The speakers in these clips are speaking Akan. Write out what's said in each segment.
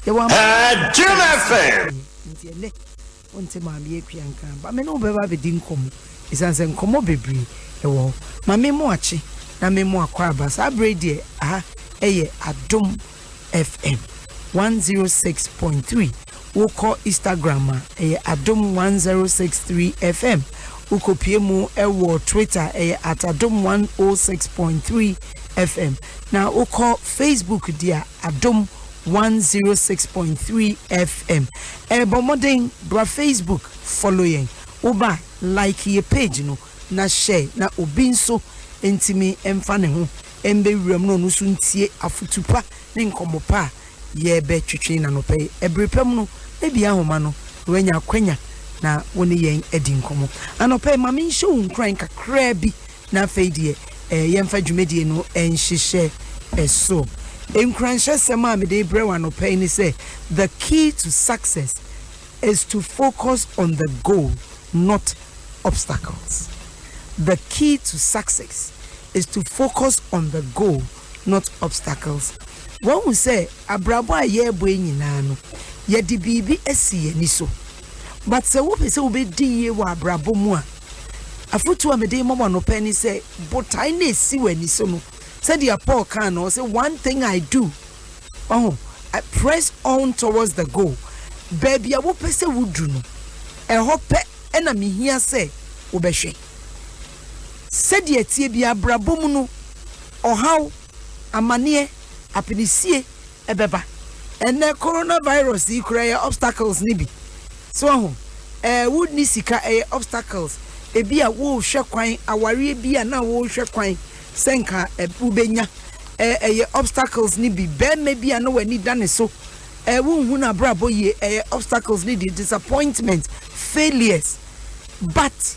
Jim FM. Onte mami ekwianka ba me no beba be din komo isanse nkomo bebre ewo ma me mo achi na me mo akwa aba sa brede eye Adom FM 106.3 woko Instagram eye Adom 1063 FM woko piemu ewo Twitter eye @Adom 106.3 FM na woko Facebook dia Adom 106.3 FM. Modern bra Facebook following. Oba like your page no na share na obinso entimi emfane ho embe wiram no so ntie afutupa ne nkomopa ye be twetwe na no pay ebrepam no e bia homa no wanya kwanya na woni yen edi nkomo anope ma me show nkran kakra bi na fedie yemfa dwumedie no enhyehyɛ eso Encranche sema me de brewa no pay ni say the key to success is to focus on the goal, not obstacles. The key to success is to focus on the goal, not obstacles. One will say abrabo ye boy nyina no ye di bibi esi ni so. But se wo pe se wo be di ye wa abrabo mu a afutu a me de mama no pay ni say but I na esi wani so no. Said the Paul can or say one thing I do. I press on towards the goal. Baby, I will pese would do no. A hope enemy here say Ubeshe. Said ye tibia brabumuno or how a manie a penisie a beba. And the coronavirus the cry obstacles nibi. So would nisika obstacles. E be a wool shakwine, a worry be a now wool shakwine. Senka ubenya obstacles ni bi be maybe I know when ni done so wu na brabo ye obstacles ni disappointment failures but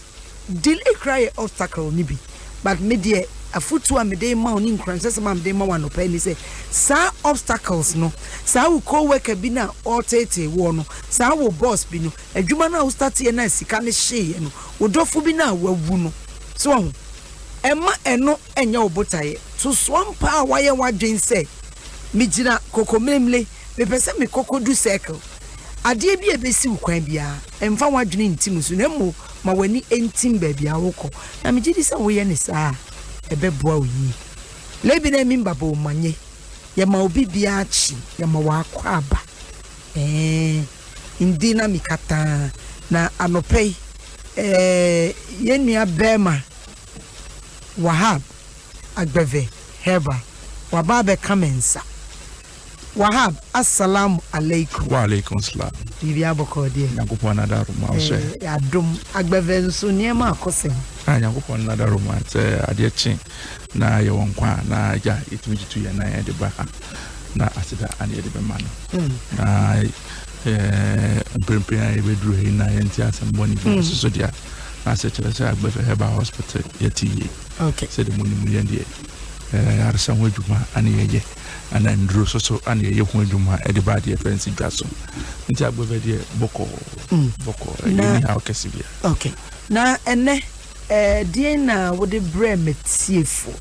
delay cry obstacle ni bi but me de afutu a me de ma oni nkranse ma me de ma wano pa ni say sa obstacles no sa wo co-worker bi na otete wo no sa wo boss bi no adwuma na wo start ye na sika ne hye no wo dofo bi na wawu no so Emma eno enya obotaye to swampa waye wadwen say me gina kokomemle me pese me kokodu circle ade bi ebesi ukwan bia emfa wadwen ntim so na mo ma wani entim ba bia woko na me gidi say wo ye ne saa ebeboa oyi lebi na mimba bo manye ye ma obi bia chi ye ma wa akwa aba indina mikata na anopei ye nua bema Wahab Agbeve Heba Wababe Kamensa Wahab Assalamu alaikum. Wa alaikum salam. Bibi aboko die. Nyankopon nadaru ma o se. Adom Agbeve nso niema akosem. Nyankopon nadaru ma se ade chi na ye wonkwa na ja etumijitu ye na ye de ba na asida ane ye de be mano. Na mpempenya ye bedru he na ye ntia asemboni so dia. Asetenapa Agbeve Heba Hospital yeti. Okay. Said the money and arsa wejuma ani ye ana ndro so ani ye hu adwuma e de ba de fancy dwaso nti Agbeve de boko ni ha okesibia. Okay. Na ene die na wo de bre metiefo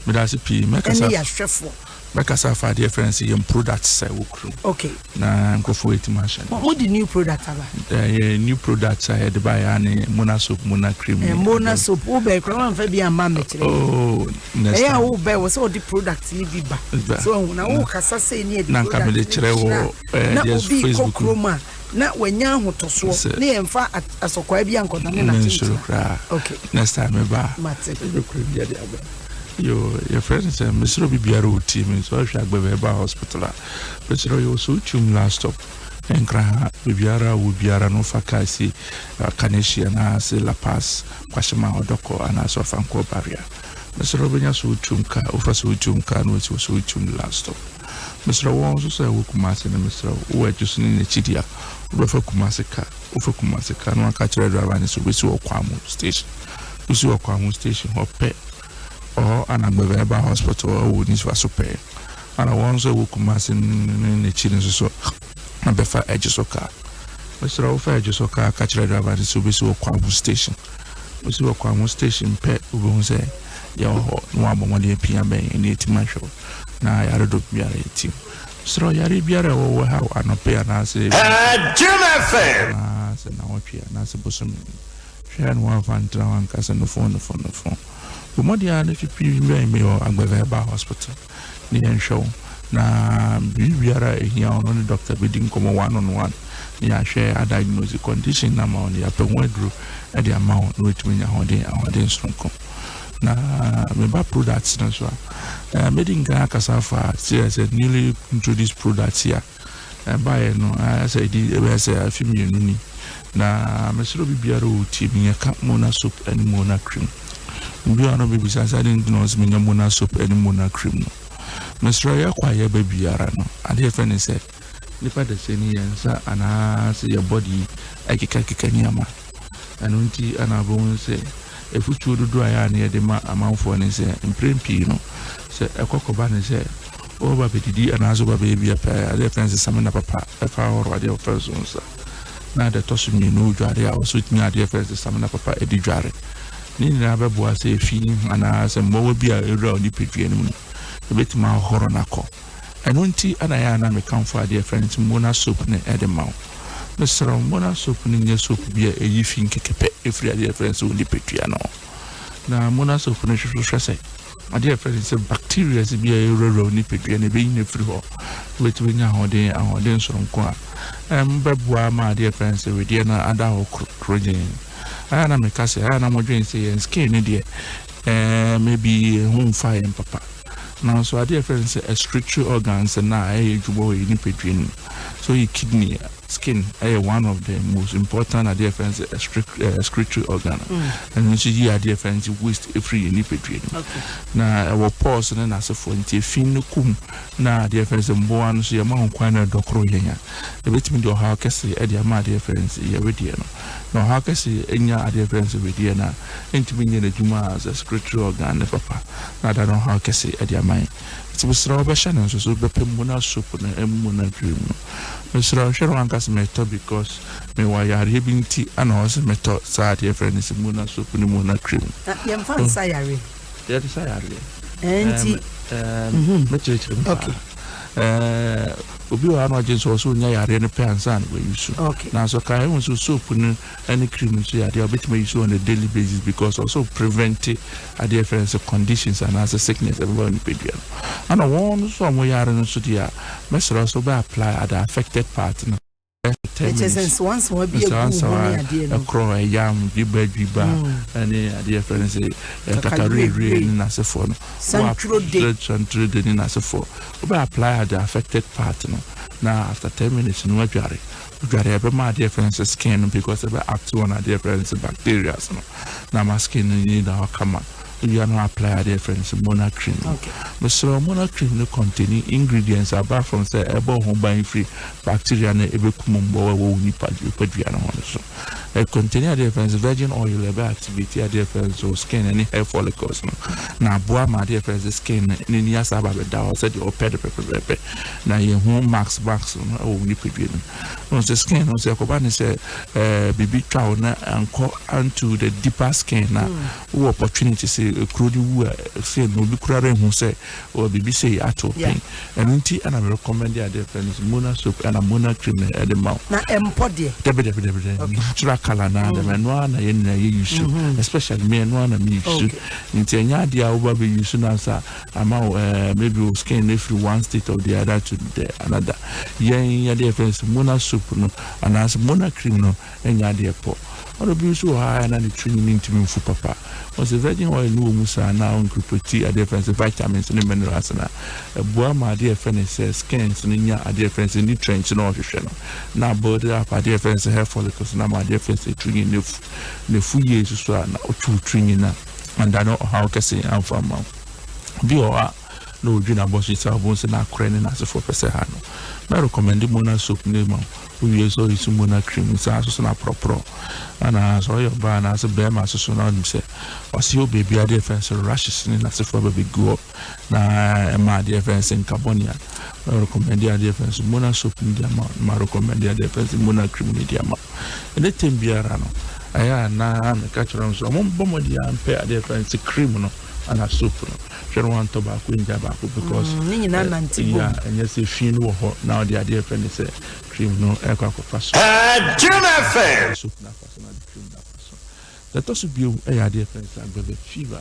me da se pi me kasa ene ya hwefo Bekasa for the difference in products I will crew. Okay. Na nkofo etimation. What the new product aba? New products I had buy any Mona soap, Mona cream. Mona soap ube kwa mfa bi amame kire. Oh, next. Ube was all the products ni bi ba. So na wo kasa say ni na nka me de kire wo Facebook Chroma na wanya hotoso na yemfa asokwa bi ankoda na na. Okay. Next time ba. Mate. Your friend said, Mr. Bibiaro team, so I shall be Heba Hospital. But you also chum last stop. And Craha, Bibiara, Ubiara, no Fakasi, Kaneshi, and I say La Paz, Quashama, Doko, and also Fanco Barrier. Mr. Robina Suchumka, Ufa Suchumka, which was Suchum last stop. Mr. Wons said, Wukumas and Mr. who are just in the Chidia, Ufa Kumasika, no catch red driver, so we saw Kwamu station. We saw Kwamu station, or pet. Or an Agbeve Hospital or would need to pay. And I want to walk mass in the children so and befa edges of car. Mr. Alpha edges of car catch red driver to be so Kwamu station. We see Kwamu station pet who won't say, Yo, no one more PM in 8 months. Now I had a team. So yari biara wo ha anope anase Jim FM se na wotwe anase bosom hwe no wan fantra wan kasa no phone bo modia na pipi me o agbeva hospital ni enshow na biara ehia ono ni doctor bedin komo one on one ni ahwe a diagnose condition na ma on ya pe wadru e de amount no etumi nya hoden sonko na me ba products na so medinga kasafa say newly introduced products here buy no say di e say afimi ni na mesro bibiara o timi ya ka mona soap and mona cream biara no bibi say didn't know me nya mona soap and mona cream no mesro ya kwa ya bibiara no ade fe ne say nipa de say ni yansa ana say your body akika ni ama anunti anabon say efutu dodo aya na yede ma amanfo ne se imprempi no se ekokoba ne se o ba bedidi anazo ba bebi apa ade friends samana papa efa horo ade ofenso nsa na de tosu mi no dware a so timi ade friends samana papa edi dware ni na ba bo ase fi ana se mwo bi a ewra oni pedue no betima horo nako enunti ana ya na me kamfo ade friends mona soap ne edema Mr. Mona soap ni soap bia eyi fi nkekepe efri ade friends wo lipetua no na mona soap no hwehwehwe sei ade friends bacteria se bia eroro ni petua ne be yin efri ho wetu nya ahoden soronko a mbabua ma ade friends we dia na ada ho krogen ana me kase ana modwen say skin ne de maybe home fire papa now so ade friends excretory organs na ejubo ni petua so your kidney skin one of the most important difference excretory organ and you see difference waste every any pedrin na our pause na na so for ntie fin kum na difference mbo anu so yama honkwan na dokro yenya e betimi do ha kese e dia ma difference ye wedi no ha kese enya difference wedi na entimi nye na juma as excretory organ papa na da no ha kese e dia mai tibusra obesha na so be pemuna soup na emuna dream Mr. Sherwan kas meto because me wa yare binti ana o se meto sa de friends muna soup ni muna cream yam fan sayare ya de sayare enti okay obi wa no agent so nya yare ne pensan we use na so kai won so soap ni any cream so yare obet me use on a daily basis because also prevent a different conditions and as a sickness everyone in pedro and one so mo yare no so dia mesra so be apply at the affected part no it is once more be a good a crow a yam biba and a difference kakari na se for no central day na se for we apply at the affected part no now after 10 minutes no adware every my difference skin because of active on a difference bacteria no na my skin need our come you are not apply a difference mona cream but so mona cream no contain ingredients apart from say ebo home buying free bacteria na ebe kumumbo wo nipa padua no so it contain a difference virgin oil ebe activity a difference so skin any hair follicles no na boa ma difference skin ni ya saba be da o say the oped pepe na ye hu max no wo nipa padua no so skin no say ko ba ni say bibi twa na anko into the deeper skin na wo opportunity say krodi wu say no bi kurare hu say o bibi say ato pain and nti and I recommend the difference mona soap and a mona cream and the mouth na empode debe natural color na the no na ye na ye use especially me no na me use nti enya dia wo ba be use na sa ama maybe skin if one state of the other to the another ye difference mona soap no and as mona cream no enya dia po or be so high and the training into me for papa was a virgin oil no musa now on property a difference vitamins and minerals na boa ma dear friends skins nya a difference in nutrients no hwehwe na body up a difference hair follicles na ma difference training ne fu yesu so na otu training na and I know how can say am for am bi o a no dwuna boss it abon se na krene na se for pese ha no I recommend mona soap ne ma we use all this mona cream so na propro ana so your ba na se be ma so na nim se o se o baby a difference rashes ni na se for baby go na ma difference in carbonia I recommend the difference mona soap ni dia ma recommend the difference mona cream ni dia ma ene tembiara no aya na me ka chiro so mo bomo dia ampe a difference cream no and a soup. Share one tobacco in Jabaco because and yes, if you know now the idea friend is cream no aircraft pass. Soup na pass na cream na pass. That also be a idea friends like baby fever.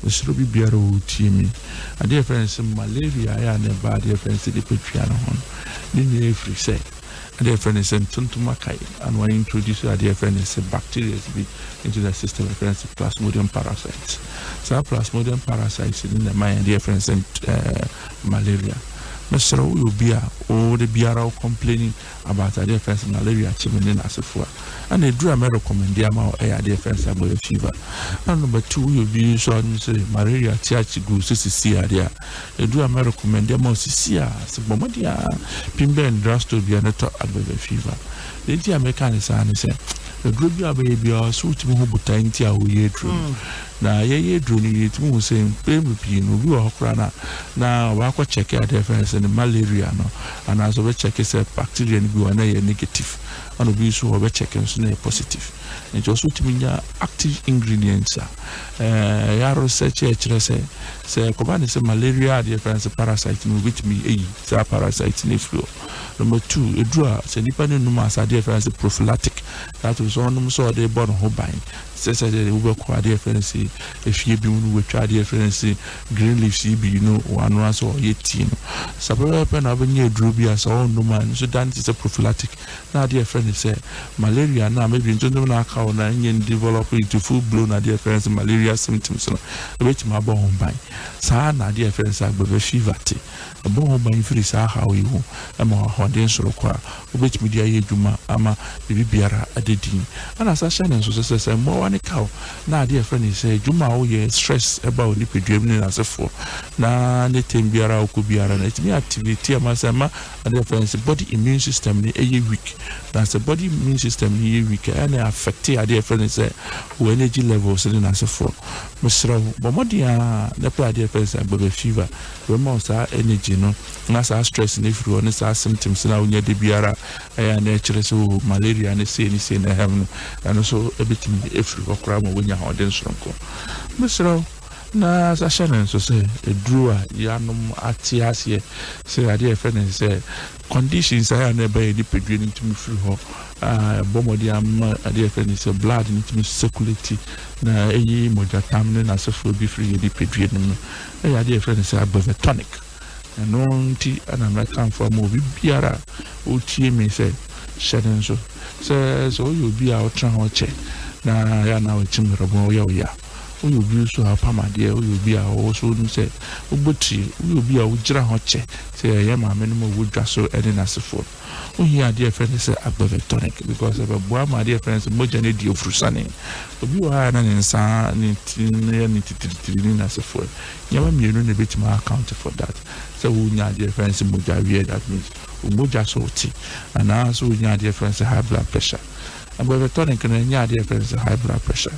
The strobe biaro team. A dear friends malaria and a bad dear friends the Patriana hon. Then free say. A dear friend is tuntumakai and when introduce a dear friend is bacteria into the system of friends plasmodium parasites. So plasmodium parasites in the mind dear friends and malaria. Mr. will be all the biaro complaining about a dear friends malaria chimney as a four. And they drew a recommend the amount of dear friends about a fever. And number 2 will be so malaria tiachi goose to see idea. They drew a recommend the amount of Sia, Sabomadia, Pimbe and Drasto be another about a fever. The dear mechanic and said, the group of baby are suit to move to ye true. Now, ye drew it moon saying, Pin, we are crana. Now, Wako check out their friends and the malaria, and as a check is a bacteria and go negative. And we saw a check and positive. And also to mean active ingredients. Yaro say, command is a malaria, the friends of parasite, with me, a parasite in the flu. Number 2, a draw, say, depending on mass, a difference prophylactic. That was on so they born hobine. Says that they will call difference if you be will try difference green leaf CB, one once or 18. Several pen avenue drubias or no man, so that is a prophylactic. Now, dear friend, say malaria now maybe in general how develop into full blown dear friends malaria symptoms. Which my born by. Sana, dear friends, I have a fever. A born by free how you am a dance or which media juma ama bibiara adedin. And as a channel so says more one cow. Now dear friend say juma oh yeah stress about the dreaming as a four. Na ne tembiara o kubiara na it me activity amasama and dear friends body immune system ni weak. That's the body immune system ni weak and affect your dear friend say energy levels in as a four. Mr. Bomodia the dear friends about fever. Remember energy no na stress ni if you want symptoms na unya de biara nature so malaria and say na have and also a bit if you okra mo wonya ho den sonko mesro na sa channel so say a drawer yanom atiasie say ade friend say conditions I na be the pedwin to me free ho bomodi am ade friend say blood into me circulate na eyi moja tamne na so bi free the pedwin no ade friend say above tonic and on tea and American for movie biara utie me say shedding so you be out trying check na ya na wetim rabo ya you be so apama de you be also say ubuti you be a ujira ho che say ya ma menimo wudwa so edinase for here dear friend say above tonic because of a my dear friends moja ne di ofrusane obi wa na nsa ni titiri na se for nyama mienu ne betima account for that so we nya dear friends moja we that means moja so ti and also we nya dear friends high blood pressure above tonic na nya dear friends high blood pressure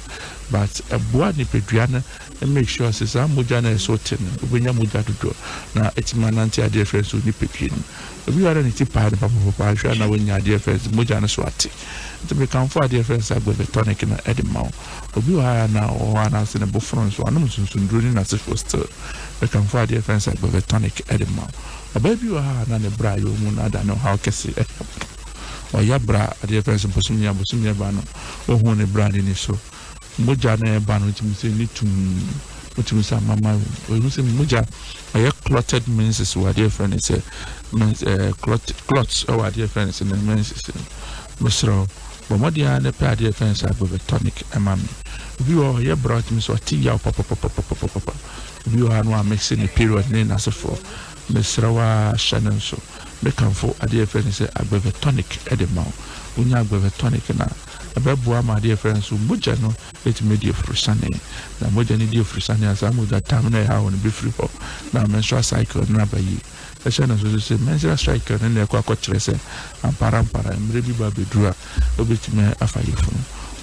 but a boa ni peduana and make sure say some moja na so tin obenya moja dodo na etimananti dear friends ni pepin we are any tipa papa hwa na we nya dear friends moja na so ati to be come for dear friends above tonic na edema obi wa na o na se na bofron so anum sunsun droni na se first we come for dear friends above tonic edema a baby wa na ne bra yo mu na da no how kesi o ya bra dear friends bosumia ba no o hu ne bra ni so moja na ba no timi se ni tum sa mama o se moja a clotted menses wa dear friends say clots our dear friends in the menses Mr. Bomodia ne pa dear friends above tonic emami we all ya brought me so tea ya papa we are no mixing the period ne na so for Mr. wa Shannon so make am for dear friends above tonic edema unya above tonic na ababua my dear friends moja no it made you frusane na moja ni die frusane as amuda time na ha won be free for na menstrual cycle na bayi Shannon so say menstrual cycle na kwa kire say ampara mre bi ba bedura obetime afayefu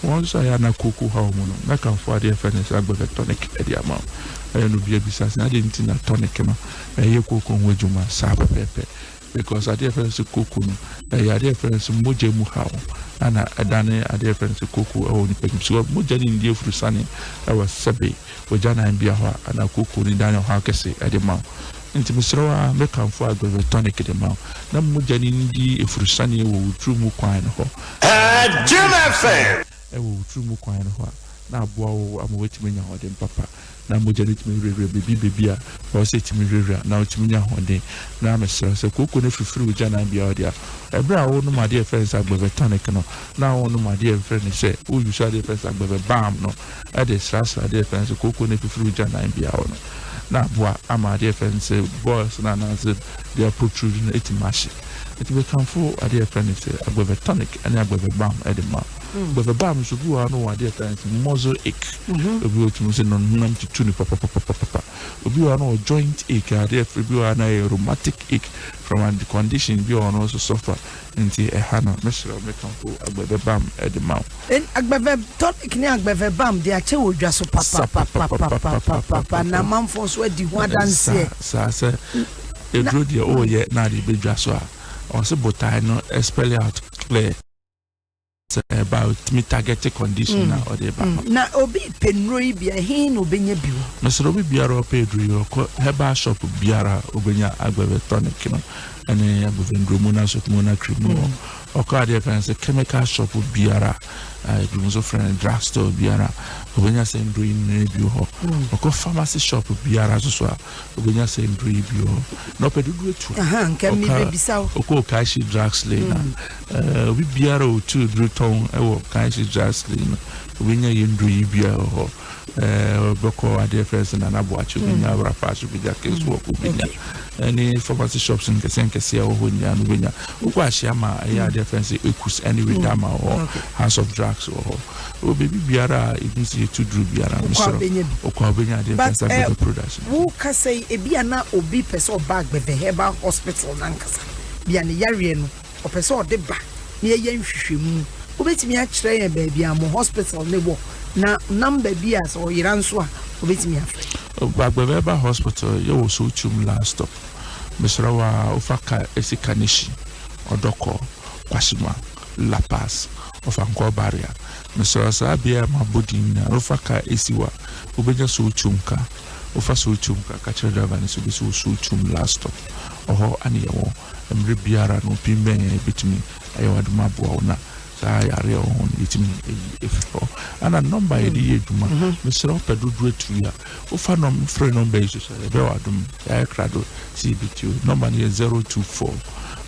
once I na kuku ha omo no make am for dear friends above tonic ediama no bia bisase na de ntina tonic no ye kuku nwejuma sa pepe because dear friends kuku no dear friends moja mu ha ana adane ade friends koko o ni pegim so mo jani ndi furusane e wa sebe o jana bia ho ana koko ni dane ho akese ade ma nti misrawa me kanfo agbe tonic de ma na mo jani ndi efurusane wo utru mu kwan ho Jim FM e wo utru mu kwan ho na aboa wo amowetimi nya ho de papa na mo jani timi rere bebi a o se timi rere na o timi nya ho de na mesra se koko ne fifiri jana bia o dia ebra wo no ma de friends agbe tonic no na wo no ma de friends se o use de friends agbe bam no e de strasa de friends koko ne fifiri jana bia o no na boa ama de friends boys na say they are protruding it mashi it we come for ade friends agbe tonic and agbe bam e de ma agbe bam so bu no ade friends muscle ache obi o tumi say no nam tutu ni papa obi wa no joint ache ade obi wa na rheumatic ache from the condition bi on also suffer nti e hana mesra me come for agbe bam e de ma agbe tonic ni agbe bam de ache wodwa so papa na manfo so adi ho adanse sa edro oh yeah na de bedwa so a also botai no spell out clear about me target condition na or the na obi penro bia hin obenya biwo mesro obi biara opedru ko heba shop biara obenya agbe tonic no ene agbe ndromu na shop mo na cream oka de fancy chemical shop biara bi so friend drugstore biara obenya se ndro in bi ho oko pharmacy shop biara so obenya se ndro bi ho no pedudu etu nka mi bebisa oko kashi drugs lane obi biara o tu druton ewo kashi drugs lane obenya ye ndro bi ho boko ade first na naboachi obenya rafa so bi jake so obenya any pharmacy shops in kese o honya no benya oko ahia ma ya ade first ekus anyway dama or house of drugs or baby biara it see to do biara oko obenya ade first production who can say e bia na obi person bag be herbal hospital nankasa bia ne yare no o person de ba ne ye nhwehwemu obetimi a kire ye ba bia mo hospital ne wo na number bia so yiranso a obetimi afre Bagbeba hospital you so chum last stop Mesrawa ofaka esikanishi odoko kwashima La Paz ofanko barrier Mesrawa sabia mabodi na ofaka esiwa obenya so chumka ofa so chumka kachira driver ni so chum last stop oho ani yawo emre biara no pimbe bitimi ayewaduma boa na yare on itimi efo ana number edi eduma mesra pedodo etuya ofa no free number is so be wadum ya krado cbtu number ni 024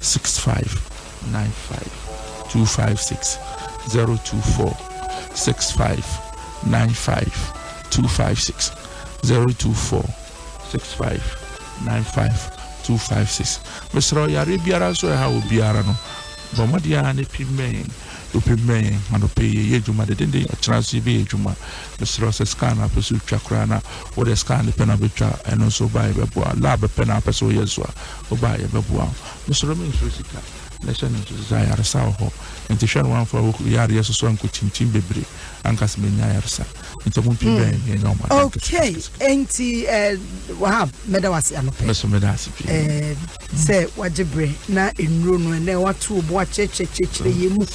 65 95 256 024 65 95 256 024 65 95 256 mesra yare biara so ha obiara no bomodia ne pimmen opimmen manope ye juma de dende chance be juma mesro se scan na pesu twakra na wo de scan pe na betwa eno so ba ye beboa lab pe na peso yeso o ba ye beboa mesro me so sika nation so ya resa ho enti hwan wan for ya yeso so anko chinchin bebre ankas me nya yarsa enti mo pimmen ye no ma okay enti wahab medawasi anope meso medasi se wajibre na enro no na watu bo achechechechire yemu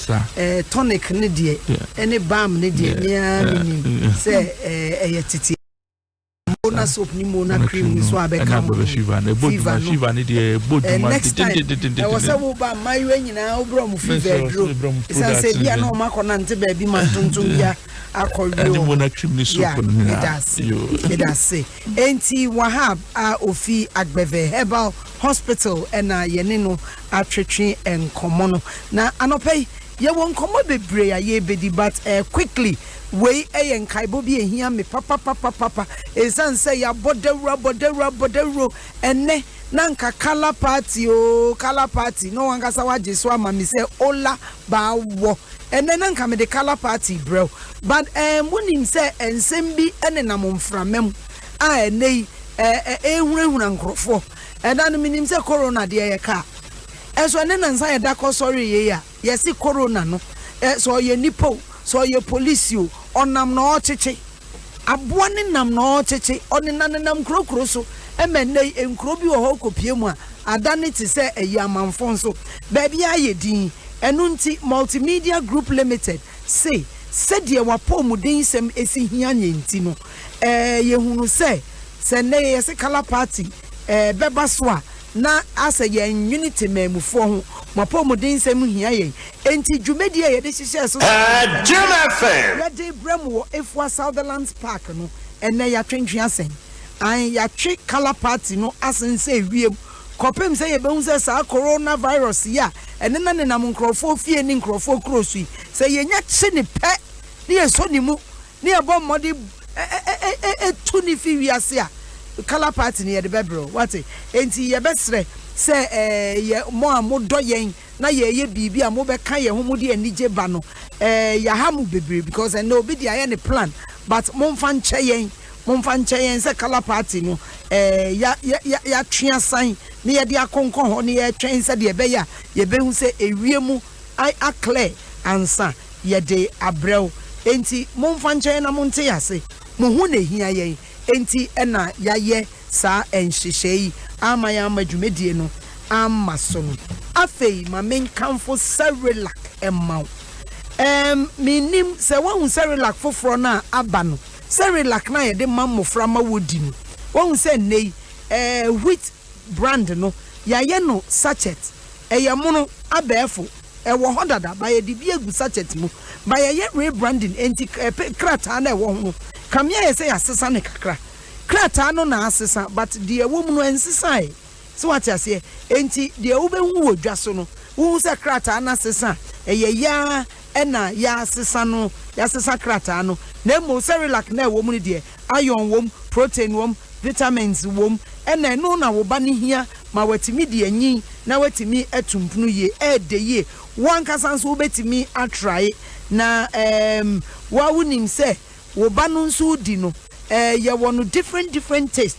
tonic ne de ene bam ne de nya ni se eyetiti mona soap ni mona cream so abeka mo fever ne de boduma de was wo ba mayo nyina obro mu fever dro se bia na o makona nte ba bi ma tonton bia akọrio mona cream ni soap no na say enti wahab a ofi agbeve herbal hospital ena yene no atwetwe enkomo no na anopei ye won komo bebre ya ye bedi but quickly we eyen kaibo bi ehia me papa esan say ya bodewro enne nanka kala party no wangasa waje so ama mi say ola ba wo enne nanka me de kala party bro but munim say ensem bi ene na momframem a ene ehurehura nkrofo edan minim say corona de ye ka eso ene nansa ye da ko sorry ye ya yesi corona no so ye nipo so ye police you onam na ocheche aboa ne nam na ocheche onenanam krokro so emenne enkro bi wo ho kopie mu a adane ti se eyi amanfo so ba bia ye din enunti multimedia group limited say said ye wapo muden sem esi hia nyenti no ye hunu se ne ye se kala party beba so a na asa ye unity memufo ho mapo muden sem hia ye enti dwumedi ye de hihye so Jim FM ya de bremo efua Southlands Park no ene ya twentwe asen an ya twe kala party no asen se wiem kopem say yebehun say sa coronavirus ya ene na ne nam nkrofo fie ni nkrofo krosu say yenya chi ne pe ne yeso ni mu ne ebo mode tu ni fi wiase a kala party ne ye de bebro what enti ye besre say ye mo amodo yen na ye bibi a mo be kan ye ho mu de anije ba no ya ha mu bebre because I know be dia ne plan but mo mfa nche yen say kala party no ya twea san ne ye de akonkon ho ne ye twen se de be ya ye behu se ewiemu I clear ansa ye de abrel enti mo mfa nche na mo nte yase mo hu na hia yen enti na ya ye sa enhyehyei ama ya madwumedie no amma so no afei ma menkamfo Cerelac emmaw minim se won Cerelac foforo na aba no Cerelac na ye de mamofra ma wodi no won se nei wheat brand no ya ye no sachet ye mono abefo wo hodada ba ye de bi egu sachet mu ba ye rebranding enti krata na wo ho kamia ye se ya sesa ne kakra krata no na asesa but de wo mu no ensesa so what you say enti de wo be hu wodwa so no wo se krata na sesa ya ena ya sesa no ya sesa krata no na mo Cerelac na wo mu de iron wom protein wom vitamins wom ena no na wo ba ne hia ma watimi de anyi na watimi atumpunu ye de ye wan kasanso wo betimi atry na wa wunim se wo ba no nso di no ye wono different taste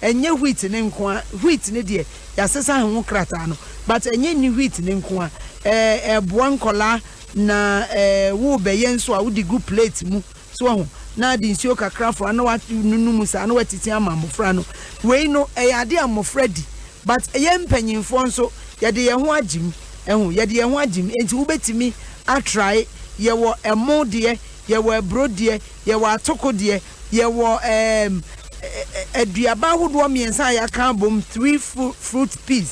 enye wheat ne nko wheat ne de ya sesa ho krata no but enye ni wheat ne nko eboa nkola na wo be ye nso a wo di good plate mu so na di nsuo kakra fo na wa nunu musa na watiti amamofra no we no ade amofra di but ye mpanyimfo nso ye de ye ho agim ye de ye ho agim enti wo betimi atry ye wo emo de ye wo ebro de ye wo atoko de ye wo aduaba hodo miensa ya kan bom 3 fruit peas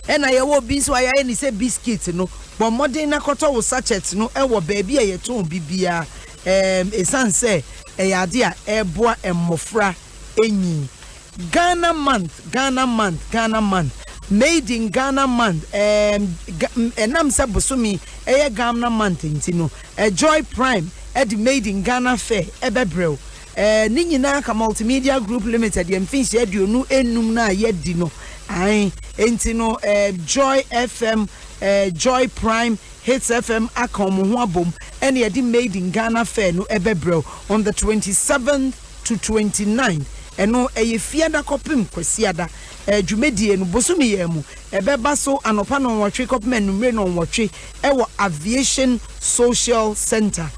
ena ye wo bi so ya ni se biscuit no bo modern na koto wo sachet no e wo ba bia ye ton bibia esanse ade a eboa emofra enyi Ghana month made in Ghana month enam se bosumi Ghana month ntino Joy Prime made in Ghana fair ebebrel ni nyina ka multimedia group limited ye mfinshi aduonu enum na ye di no ai entino Joy FM Joy Prime Hits FM akom ho abom ene ye made in Ghana fair no ebebrel on the 27th to 29th eno fiada kopim kwasiada dwumedie no bosumi ye mu ebeba so anopa no nwotwe kopim enumre no nwotwe ewo Aviation Social Center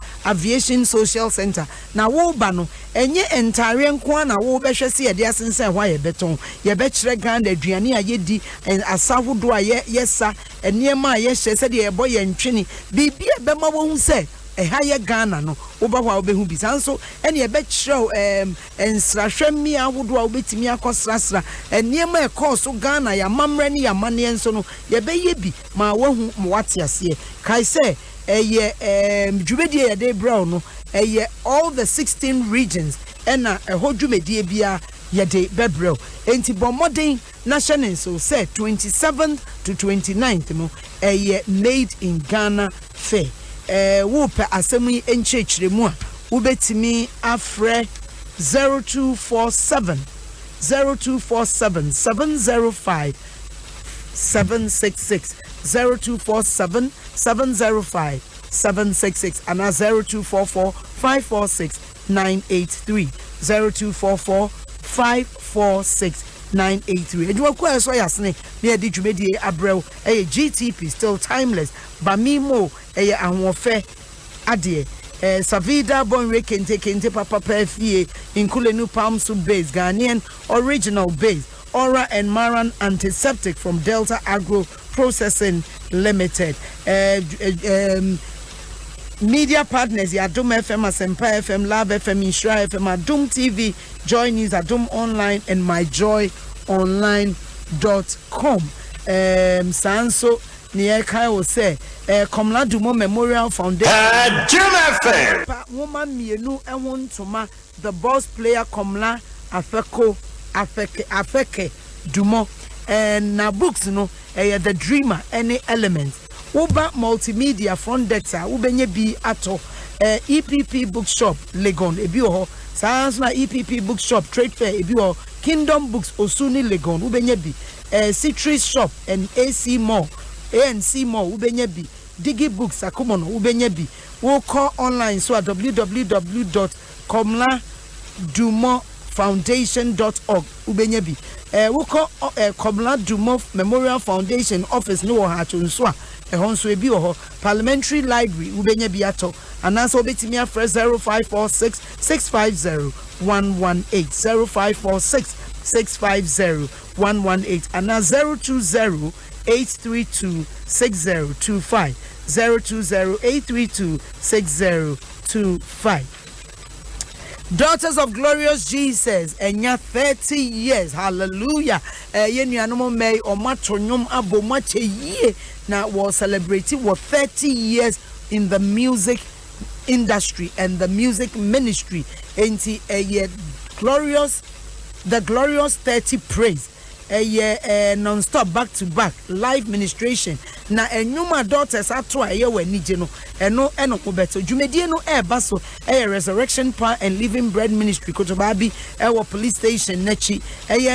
na wo ba no enye entare nko na wo behwe se ye de asense hwa ye beton ye be kire Ghana aduane a ye di asahodo a ye sa eniema a ye hye se de ye boy ye ntwene bibia be ma wo hu se haye Ghana no oba hwa obehu bi sanso ene ye be kire ensrahwemi ahodo a obetimi akosrasra eniema e course Ghana ya mamre ne ya mane enso no ye be ye bi ma wahu mo wate ase kai se dwumedie ye de brown no all the 16 regions ena dwumedie bia ye de bebrel enti bomodin national so say 27th to 29th no made in Ghana fair wo pe asemu enchechiremu a wo betimi afre 0247 705 766 0247 705 766 and 0244 546 983 0244 546 983 Adwoa kwa so yasne na di dwumedie abrel GTP still timeless bamimo ahwofe ade Savida Bonre Kente Papa Perfie Inkulenu Palm Soup Base Ghanaian Original Base Aura and Maran Antiseptic from Delta Agro Processing Limited. Media partners, Adom FM, Asempa FM, Love FM, Nhyira FM, Adom TV, Joy News, Adom Online, and myjoyonline.com. Sanso Nieka will say, Komla Dumo Memorial Foundation. Jim FM. Woman mienu and toma the boss player Komla Afeke Dumo and na books no the dreamer any elements. Uba multimedia front dexa ubenye bi ato EPP bookshop Legon ebio sans na EPP bookshop trade fair ebio Kingdom Books Osuni Legon ubenye bi Citrus shop and AC Mall ANC Mall ubenye bi Digi Books akomono ubenye bi wo call online so at www.komladumofoundation.org ubenye bi wo call Komla Dumo Memorial Foundation office no ha chunso ehonso ebi oho parliamentary library ubenya biato anaso obetimi afre 0546 650 118 0546 650 118 ana 020 832 6025 020 832 6025. Daughters of Glorious Jesus, enya 30 years, hallelujah. Yenu anomo may omatonyom abo mache ye na was celebrating for 30 years in the music industry and the music ministry. Enti the glorious 30 praise. Non-stop back-to-back live ministration na enyuma daughters ato aye wani je no eno ko beto dwumedie no baso resurrection power and living bread ministry kotobabi police station nachi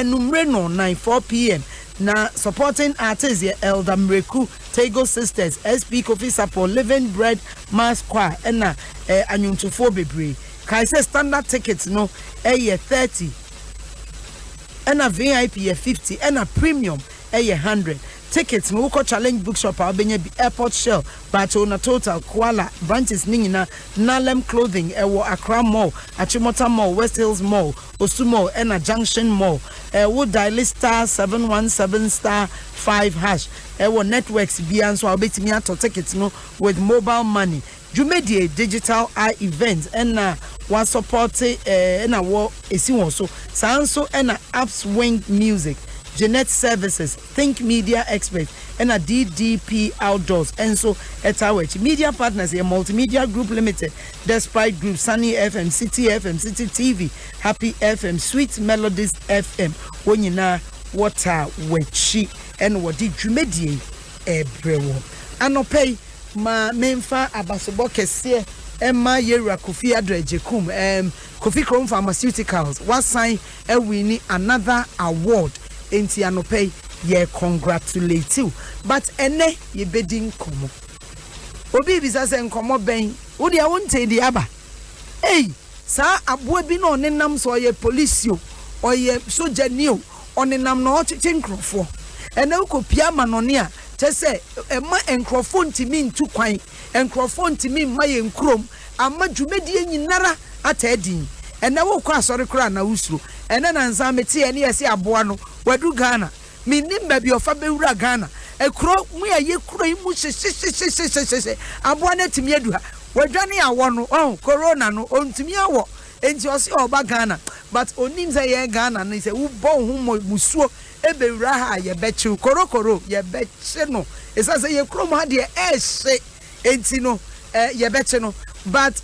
numre no 9 p.m. na supporting artists Elder Mreku Tego Sisters SP Kofi Sapo Living Bread Mass Choir na anyuntufo bebre kaise standard tickets no 30 and a VIP 50 and a premium 100. Tickets Moko Challenge Bookshop Albania Airport Shell Batona Total Kuala branches Ningina Nalem Clothing Ewo Accra Mall Achimota Mall West Hills Mall Osumo and a Junction Mall Wood dial star 717 star 5 hash Ewo networks Bianso Albetimi to tickets no with mobile money. Jumedie digital eye events and one support and a war is also Sanso and Upswing Music Jeanette Services Think Media Experts and a DDP Outdoors and so at our media partners a multimedia group limited Despite Group Sunny FM City TV Happy FM Sweet Melodies FM when you na water wechi and what did Jumedie ebrewo anopay ma memfa abasobo kese Emma Yera Kofi Adrejekum Kofi Chrome Pharmaceuticals was sign a winning another award enti anope ye congratulate you but ene ye bedin komo obi bisa se nkomo ben wo dia wonte di aba sa aboa bi no nenam so ye police o ye soja ni o onenam no chiche nkrofo ene ukopia manone a tese ema enkrofo ntimi ntu kwan enkrofo ntimi ma ye nkrom ama dwumedie nyinara atadin ene wo kwa asori kra na usuro ene na nza meti ene yesi aboa no wadu Ghana minim ba bi ofa bewura Ghana ekro mu ye kro imu hye aboa na timi adu ha wadwane awo no corona no ontimi awo enti osi oba Ghana but onim say ye Ghana no say wo bo hu musuo ebewura ha ye bechi korokoro ye bechi no esa say ye krom ha de ehye enti no ye bechi no but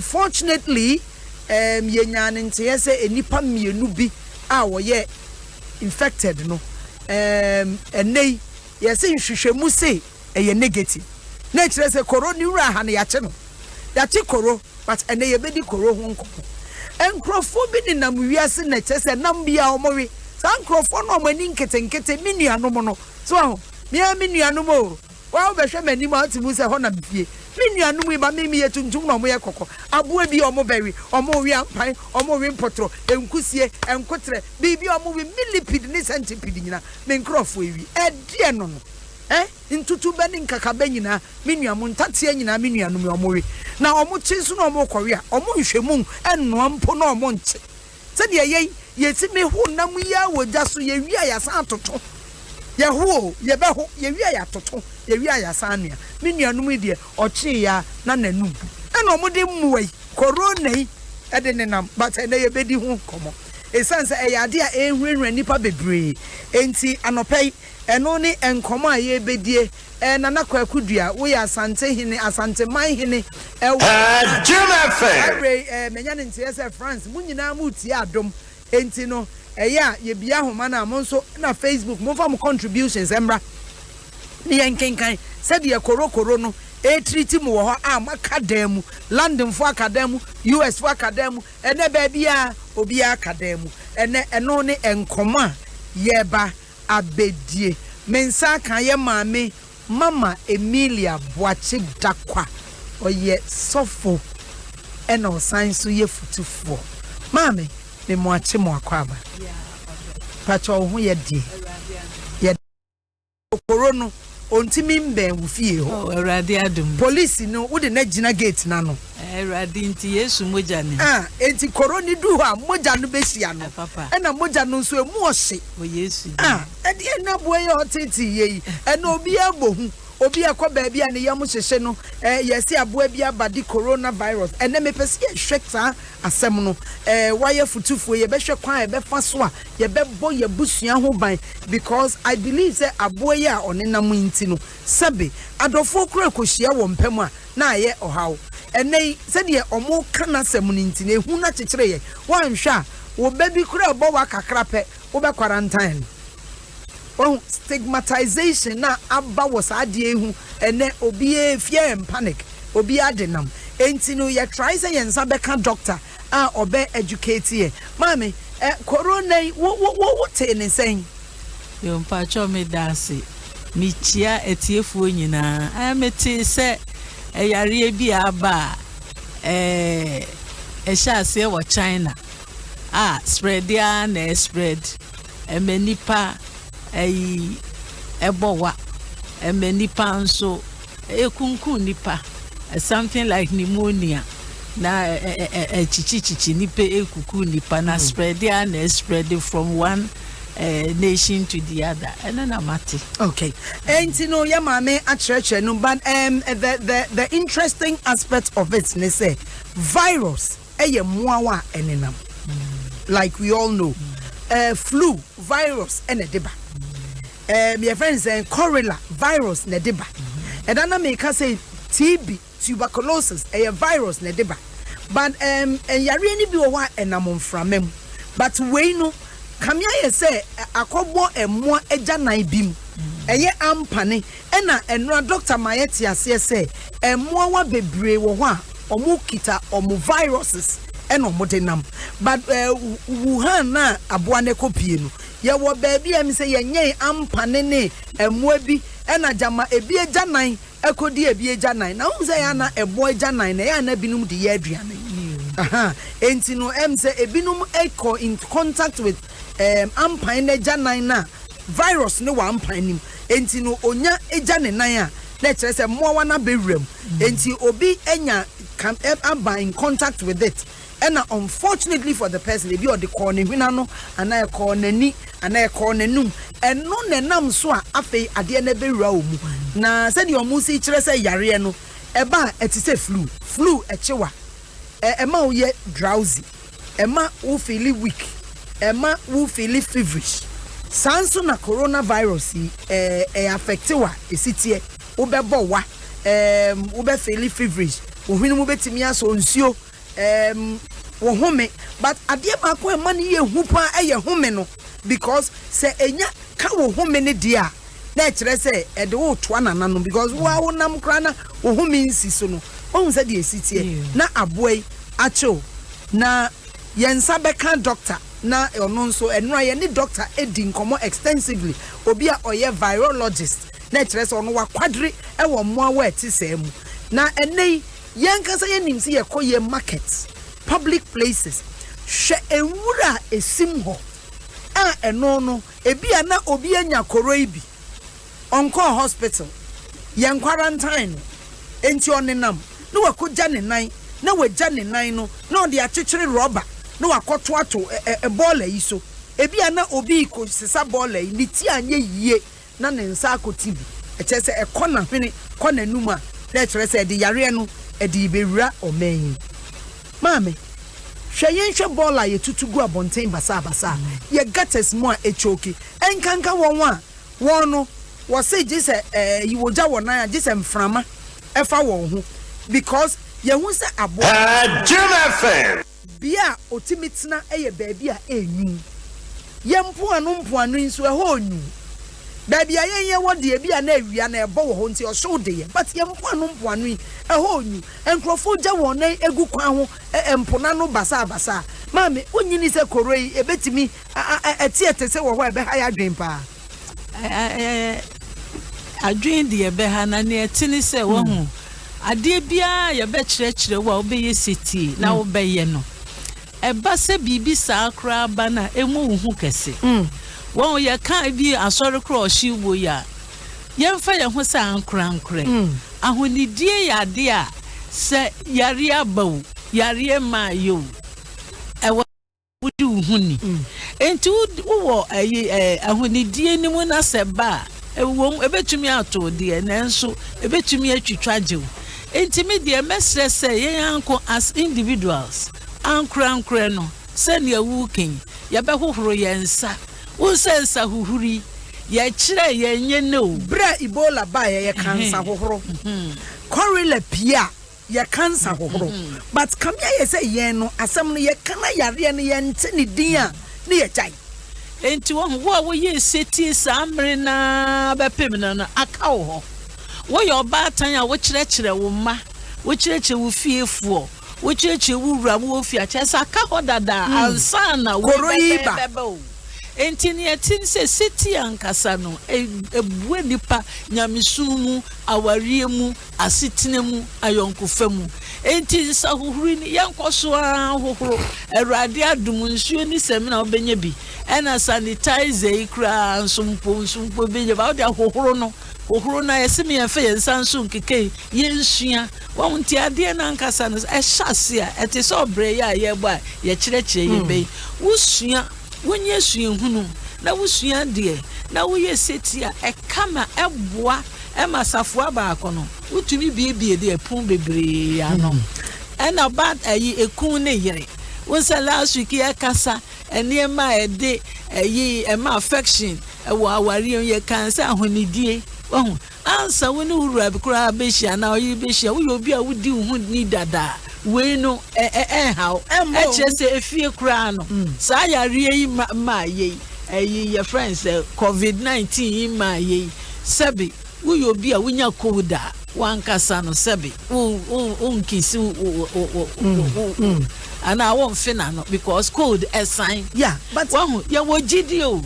fortunately ye nyane ntie say enipa mienu bi a wo ye infected no enei ye say nhwehwemu say ye negative na kire say corona wura ha na ya che no ya che koro but enei ye bedi koro ho nkopo enkrofo bi ni nam wiase na che say nam bia omowe san krofo no mani nkete minuanom no so minuanom o wa obehwe mani ma atimu se ho na bifie minuanom iba mimi yetuntum no mo ye kokko aboa bi omo beri omo wi ampan omo wi mpotro enkusie enkotre bibi omo wi millipede ni centipede nyina me nkrofo ewi edie no no ntutu bani nkakaba nyina minuamu ntatia nyina minuanom omo wi na omo chinsu no omo kwowe a omo nhwemu enno mpo no omo nche se de yesi me hu nam ya wogya so ye wi ya san toto Yaho, Yabaho, Yavia Toto, Yavia Sania, Minianum dear, or Chia, Nananum. And no more way, Corona, Adenam, but a day bedi won't come. A sense a idea a win nipa bebree. Enti anopay, and only and comma ye bedie, and anakwa kudia, we are Sante Hine, Asante Mai Hine, Jim FM. Menyan in TSF France, Munina Mutia Dom, Entino. Ye bia homana monso na Facebook mo fa mo contributions embra ni enkenkan said ye korokoro no treat mo ho a makadam London for academ US for academ ene ba bia obi academ ene eno ne enkoma ye ba abedie mensa kan ye maame Mama Emilia Boachi Dakwa oye sofo ena osan so ye futufo maame me mo ache mo akwaba pacho ho ye die ye okoro ontimi mbe wo fie ho Awurade adum police no wo de na gina gate na no Awurade nti Yesu moja ne enti koroni du ha moja no behia no e na moja no nso emu ohye o Yesu e de na boye oteti ye e na obi agbohu obi akọ baabi a ne yam hyehye no yesi aboa bi abadi coronavirus ene mepese ye hwekta asem no waye futufuo ye behwe kwan ye befa so a ye bebo ye busua ho ban because I believe say aboa ye a onenam nti no sebe adofo kura kohia wo mpem a na ye ohaw ene se de omo kana asem no nti na ehu na kyekere ye wanhwa a wo baby kura bo wa kakra pe wo be quarantine. Oh, stigmatization na abba was adie hu ene obi fear and panic obi adenam enti no ye try say yensa beka doctor obe educate ye mami corona wo te ne sen yo mpa cho me dase mi chia etiefuo nyina meti se yare bi aba sha se wo China spread ya na spread emenipa ebowa emenipa nso ekunkun nipa something like pneumonia na chichi nipa ekuku nipa na spread ya na spread from one nation to the other and then amati okay and you know ya mame achreche no but the interesting aspect of it ne say virus muawa enenam like we all know flu virus and a deba my friends saying cholera virus na deba and then make us say TB tuberculosis a virus na deba but yare ni bi wa enamon framem but we no kamia ye say akobo emo agyanan bim eye ampane na enra doctor mayeti ase say emo wa bebre wo ho a omo kita omo viruses eno modenam but Wuhan na aboa ne kopie no ye wo baabi am say ye nyei ampane ne emoa bi ena jama ebi agyanan ekodi ebi agyanan na wo say ya na ebo agyanan na ya na binum de ye aduane enti no em say ebinum echo in contact with ampane agyanan na virus ne wa ampane nim enti no onya agyane nan a na kire say moa na bewrem enti obi enya come aba in contact with it. And unfortunately for the person, they be on the corner, winano, and I call Nani, and I call Nenum, and no Nenam swa afe adiene be roam. Na said your musi say Yariano, eba it is a flu a chewa, Emma ye drowsy, Emma who feel weak, Emma who feel feverish. Sanso na coronavirus affectewa is it here, Ubebo wa, Ube feel feverish, Uhinu betimia so nsio. Wo home but ade ba ko e mane ye hu pa eye home no because se enya ka wo home ne dia na kire se e de wo to anana no because wo nam kra na wo home nsi so no ohun se de esitie na aboy acho na yensa beka doctor na ono nso enra ye ni doctor edi nkomo extensively obi a oye virologist na kire se ono wa kwadre e wo moa wa eti se mu na enei yankasa yenim se yekoye market public places hwe ewura esim ho eno no ebia na obi anya koroi bi onko hospital yan quarantine enti onenam no wakoja ne nan na waja ne nan no na de akyekyere rubber na wakoto ato bola yi so ebia na obi ko sesa bola yi ni ti anye yie na ne nsa akoti bi e che se e kona hwene kona numa na chere se de yare no e de bewura oman maame hwe yenhwe ball a yetutu gu abonten basa ye gates mo a echoki enkanka won no wo say jise yiwoja wonan jise mframa efa won ho because ye hu se abo Adwoa bia otimitina eye baabi a enyu ye mpoano nso e ho onyu baabi a yenye wode e bia na awia na ebo wo ho nti osho de ye but ye mpoano e ho onyu enkrofo ja wonan egu kwan ho empona no basa maame onyini se koroi ebetimi etiete se wo ho ebe ha ya dwen pa adwen de ebe ha na ne etini se wo ho ade bia ye be kyerɛkyerɛ wo a obeye seti na wo be ye no eba se bibi sa akra ba na emu wo hu kese wo ye kan bi asɔre kro ɔhyi wo ya ye mfa ye ho sa ankra ahonidie ya ade a se yare abawo yare ma yo ewo wudi wo hu ni enti wo ahonidie ni mu na se ba ewom ebetumi ato de nanso ebetumi atwitwaje enti me de mesre se ye anko as individuals ankra no se ne awuken ye be hohoro ye nsa wo sensa huhuri ye kire ye nye no bra ibola ba ye kansa hohoro korela pia ye kansa hohoro but kamya ye se ye no asem no ye kana yare no ye nte ne din a ne ye jai enti wo ye seti samre na bepem na aka wo wo ye obatan a wo kyerɛkyerɛ wo ma wo kyerɛkyerɛ wo fiefuo wo kyerɛkyerɛ wo wura wo fia kyesa aka ho dada ansa na wo bebe enti ne etin se seti ankasa no ebue nipa nyamesumu aware mu asetene mu ayonkofa mu enti sahuhuri ni yankoso ahohoro erade adum nsuo ni semina obenye bi ena sanitizer ikra nsumpo benye ba ode ahohoro no hohoro na yesemi yefe yensanso nkeke yensua wonti ade na ankasa no ehase a ete so bre ya yebo a ye kyerɛkyerɛ ye be wusua wonye suahunu na wusua de na woye seti a ekama eboa emasafo abaako no wutumi biebie de epun bebre ano ena bad ayi ekun ne yere wonsa last week ya kasa eniema ede ayi ema affection ewo awari ye kansa ahonidie ohun ansa woni wura bikura behia na oyi behia wo obi a wudi hu ni dada we no how se efie kura no sa yare yi ma ye your friends COVID-19 ma ye sebi we obi a wunya covid wan kasa no sebi unkisi ana won fina no because code assign yeah but wo ye wo gidi o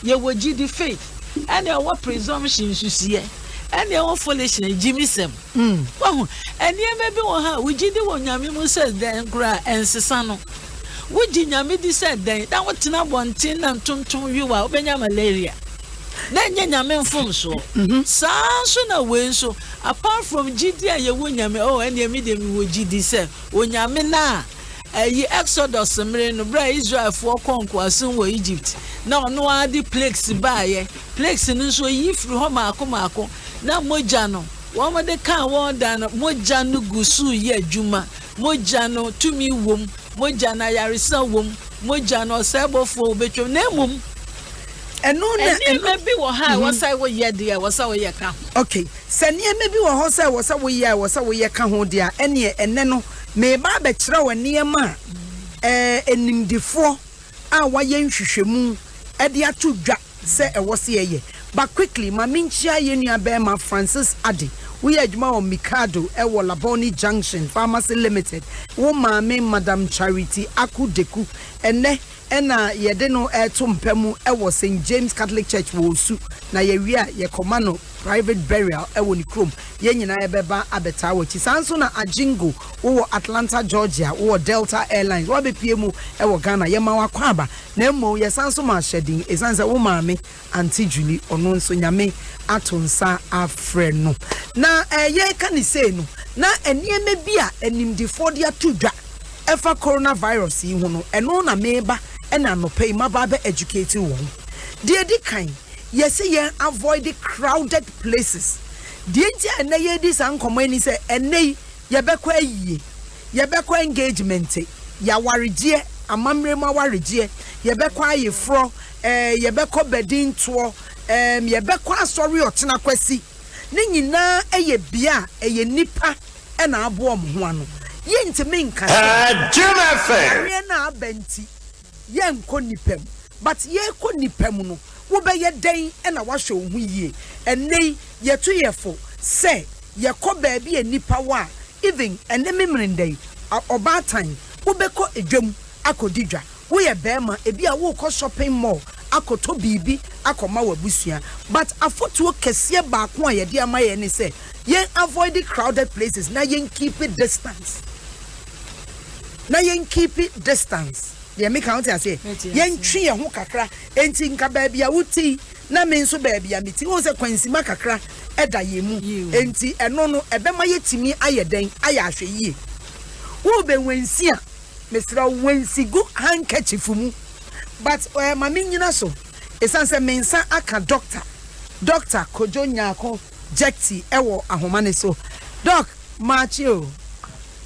ye wo gidi faith and your presumption susie and your foolish jimisem wo and ye maybe wo ha wo gidi wo nyame mu says then kra ensesa no wo gi nyame di said then that what na bontin na tonton wiwa obenya malaria na nya nyame mfom so sanso na wenso apart from gidi a ye wo nyame and ye me dem wo gidi say wo nyame na ayi exodus mre no bra Israel for konko asun wo Egypt na ono adi plagues baaye plagues no so yi firi ho maako na moja no wo mo de kan won da no moja no gusu ye adwuma moja no tumi wom moja na yaresa wom moja no sebofo betwem na mum eno na maybe wo ha wo sai wo ye de wo sai wo ye ka okay sane maybe wo ho sai wo sai wo ye ka ho de a ene no me ba be kire w'ane ma enimdefo a waye nhwehwemu e de ato dwa se ewo se ye but quickly ma minchia ye nua be ma Francis Ade we adwuma o Mikado e wo Laboni Junction Pharmacy Limited wo maame Madam Charity Akudeku ena yede no to mpamu e wo St James Catholic Church wo su na ye wi a ye komano private burial e wo ni krom ye nyina ye beba abeta wo chi sanso na Ajingo wo Atlanta Georgia wo Delta Airlines wo be pie mu e wo Ghana ye ma wakwa aba na mo ye sanso ma shedin e sansa wo maame Auntie Julie ono nso nyame atonsa afre no na ye ka ni say no na enieme bia enimdifo dia tudwa efa coronavirus yi ho no eno na meba ena no pay maba be educate won de edi kan yes yen avoid the crowded places die nti ene ye di san komani say ene ye bekwa yie ye bekwa engagement ya waregie amamre ma waregie ye bekwa ayefro ye bekọ bedin to ye bekwa asori otena kwasi ne nyina eye bia eye nipa e na abo om ho ano ye ntime nka ye na abenti ye nko nipam but ye ko nipam no wo be ye den e na wa hwe ho yie ene ye to ye fo say ye ko ba bia nipa wa even ene memrendai obatan wo be ko edwam akodidwa wo ye bema ebi a wo ko shopping mall akoto bibi akoma wabusua but afoto kese ba ko a ye de amaye ne say ye avoid the crowded places na ye keep it distance ye make count say ye ntwe ye ho kakra enti nka ba bia wuti na me nso ba bia meti wo se kwansima kakra eda ye mu enti eno no ebema ye timi ayeden aya ahwe yie wo be wensi a mesra wensi go handkerchief mu but mami nyina so esanse mensa aka doctor kojo nyako jekti ewo ahoma ne so doc machi o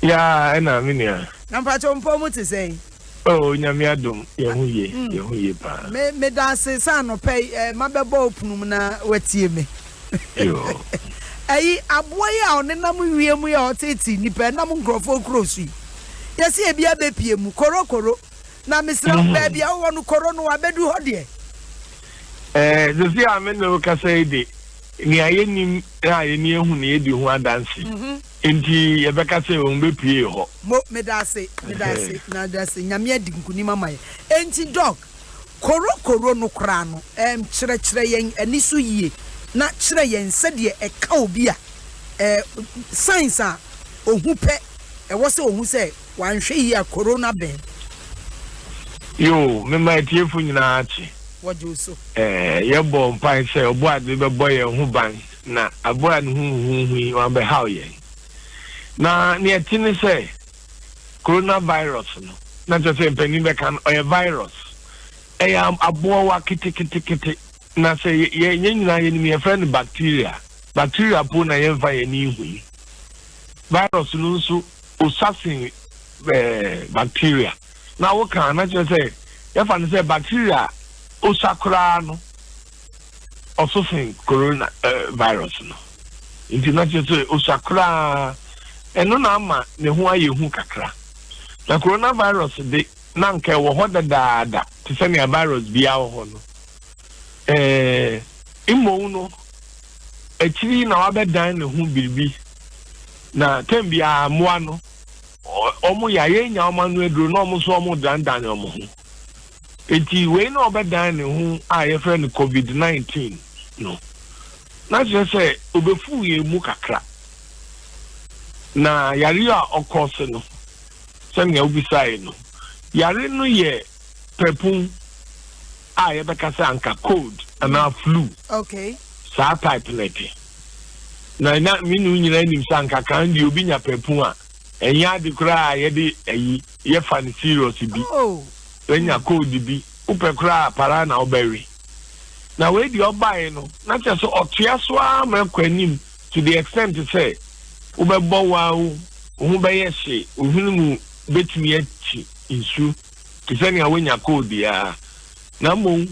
ya na minia na mpacho mpo mu te say oh nyame adom ye hu ye pa me da se sa no pay mabebo opunum na watie me yo ayi aboa ya onenam wiemu ya oteti nipa nam nkrofo krosu yesi ebia bepie mu korokoro na misra baby a wo no koro no abedu ho de zesi ameno ka say de ni ayenim ayeni ehu na edi ho adanse enti ye beka say o mbepie ho mo medase na dase nyame adi nkuni mama ye enti dog korokoro no kra no kire yen ani so yie na kire yen sede e ka obi a science a ohu pe e wo se ohu se wanhwe yi a corona ben yo me ma tiefu nyina achi wojo so ye bo mpan se obo ade be boye hu ban na aboa ne hu wan be how ye na ne atini se coronavirus no na je se mpani be kan o virus aboa wa kiti na se ye nyina ye ni friend bacteria po na ye fa ye ni hu virus no so assassin bacteria na wo kan na je say ya fa ne say bacteria osakura no osofin corona virus no inti na je say osakura eno na ama ne ho aye hu kakra na corona virus de na nke wo ho dada te say ne virus bia ho no imo no echiri na wa bedan ne hu biribi na tembia moa no omo ya yenya omo no eduro no omo so omo dandan omo ho enti we no obedan ne hu a ye friend COVID-19 no na je say obefu ye mu kakra na yari a okose no semya obisai no yari no ye pepun a ye bekasa anka cold and flu okay sa type nete na minu nyina nim sanka kan di obi nya pepun a enya de kura ye de ye fan serious bi enya code bi upe kura para na oberi na we di obai no na che so otua so amankwanim to the extent to say ubebo wa hu be yehye ohunu betimi achi insu to say na we nya code ya na mo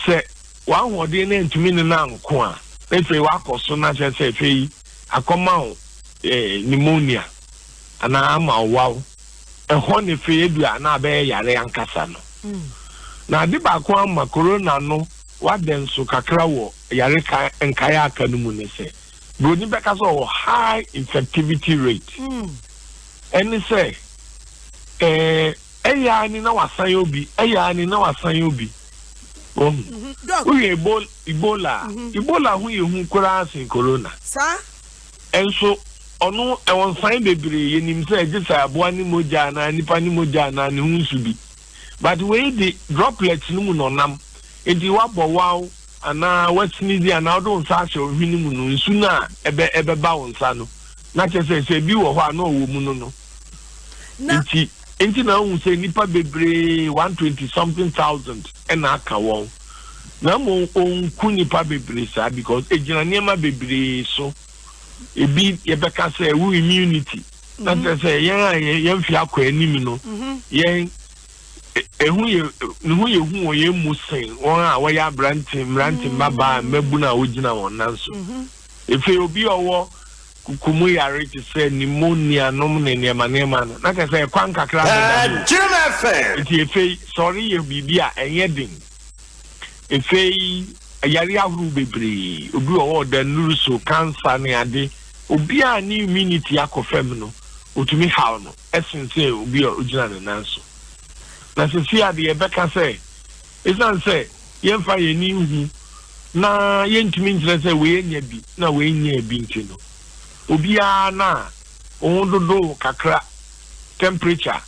se wa hode na ntumi ne na nko a efe wa koso na che say fe akoma pneumonia ana ama wow ehọ ne fe edu ana be yare ankasa no na di ba ko ama corona no wa den so kakra wo yare ka nkaya aka no mu ne se broni be ka so high infectivity rate eni se eya ni na wasan obi we Ebola hu ye hu kura sin corona sa enso onu ewon sign bebre yenim say jisa aboa ni moja na nipa ni moja na ne hu subi but we the droplets no mu no nam edi wa bo waw ana watinizi ana do nsa hye ohwini mu no nsu na ebe ba won sa no na che say bi wo ho ana owo mu no enti na hu say nipa bebre 120 something thousand and aka won na mo onku nipa bebre sa because ejina niema bebre so ebi yebeka say wu immunity na say yen fi akwa anim no yen ehu ye hu ye musen won a wo ya brantim baba mabu na ogina won nanso efe obi owo kukumu yare ti say pneumonia nom ne niema na ka say kwan kakra na iti efe sorry ye bibia enyedin efe yare ahuru bebre obi owo da nuruso cancer ne ade obi a ni immunity akofem no otumi haw no essence obi ogina ne nanso na se si ade ebeka say isan say yemfa ye ni hu na yentumi nkyere say we nya bi na we nya bi ntino obi a na ondodo kakra temperature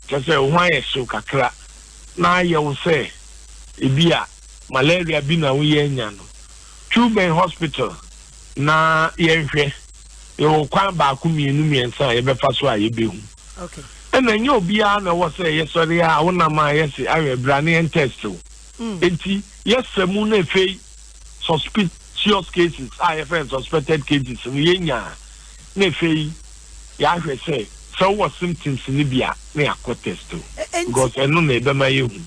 just say why so kakra na ye wo say ebia malaria bi na wo ye nya no Chuben hospital na yenhwe yo kwan ba ku mienu miensa ye befa so a ye behu okay na nye obi a na wo say yes sorry a wona ma yes awe brane en test o enti yes samu na fei suspicious cases suspected cases ye nya na fei ya hwe say so what symptoms ni bia na yakọ test o because eno na ebe ma ye hu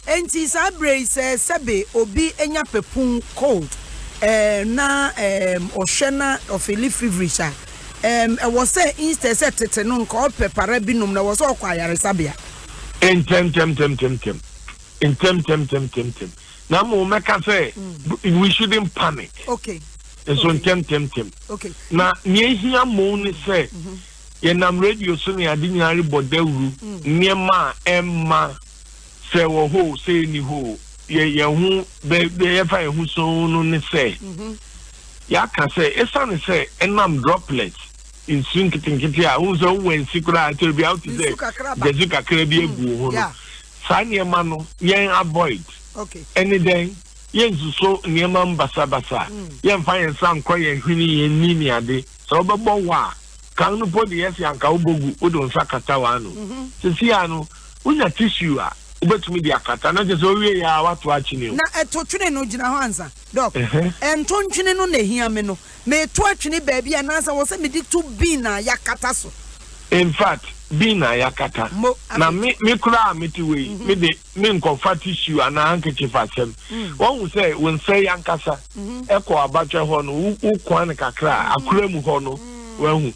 enti sabre say sebe obi enya pepun cold na oshena of a feverish I was say instead set no nko prepare binum na was okwa yare sabia tem na mo meka say we shouldn't panic okay so tem okay na nie hia mo ni say ye nam radio so ni ade nyare bodawuru niema emma say wo ho say ni ho ye hu be fa hu so no ni say ya ka say esan say enam droplets in swing kinkiti a who so when sikura to be out there the zuka krabi egu ho no sa niema no yen avoid okay any day yen so niema mbasa yen fa yen san kwa yen hwini yen ni ade so obebo wa kan no podi yes yanka obogu odon sakata wa no sisi ano unya tissue a ubetumi di akata na je so wie ya watu achine na etotwene no gina ho ansa doc entontwene no na hia me no me to atwene baabi anasa wo se me dik to bin na yakata so in fact bin na yakata na me kura ameti we me de me nkofa tissue ana handkerchief asem won say won say yankasa eko abatwe ho no wo kwan kakra akura mu ho no wahu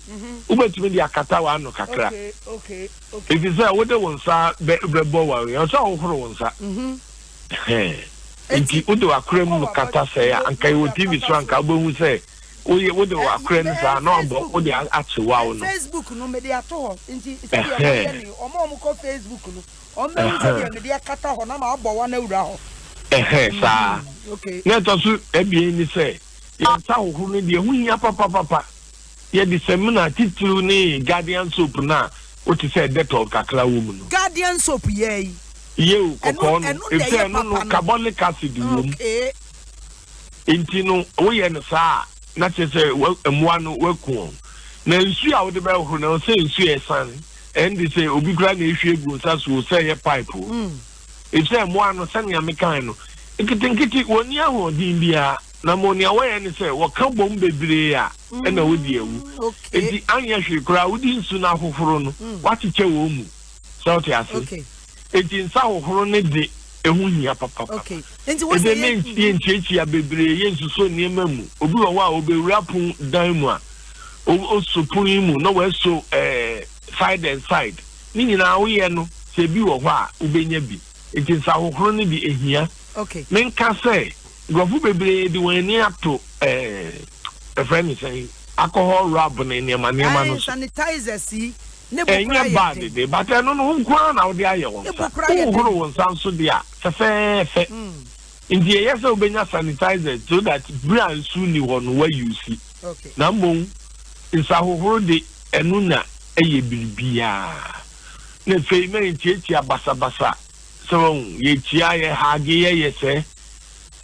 ubetumi di akata wa no kakra okay if you say what they want sa bebo wa you say wo horo won sa enti wo de akura mu kata say anka wo TV so anka obohu say wo de akura ni sa no abo wo de ache wa wo no Facebook no me de ato ho enti say omo ko Facebook no omo say me de akata ho na ma abo wa na wura ho sa okay na to so ebie ni say ya ta ho no de hu nya papa ye di semina titulu ni guardian soap na o ti say detol kakra wo mu no guardian soap ye kokko no e say no carbonic acid wo mu enti no wo ye no sa na che say emwa no waku na nsu a wo de ba ho na o say nsu e san and they say obi kra na ehwe egu sa so say ye pipe e say emwa no san ya mekan no ekitinkiti woni ahodin bia na monia wa ni say wo ka bom bebre a na wodi ewu enti anya hwe kra wodi nsu na ahoforo no wachiche wo mu so te ase okay enti nsa ahoforo ne de ehu hia papa okay enti wo say enti nchichi ya bebre ye nsu so niema mu obi wo wa obewura pun dan mu a o so pun mu no we so side and side ni nyina wo ye no se bi wo ho a ubenya bi enti nsa ahoforo ne di ehia okay men ka say gofu bebre di wani ato a friend say alcohol rub na niema no sanitizer si ne bukra bad de but no nkwa na wo de aye won sa horo won san so dia fe indi yes obenya sanitizer so that brand su ni won wa use okay na mbon isa horo de enu na eye biribia na fe me ntieti abasabasa so ye tia ye hage ye se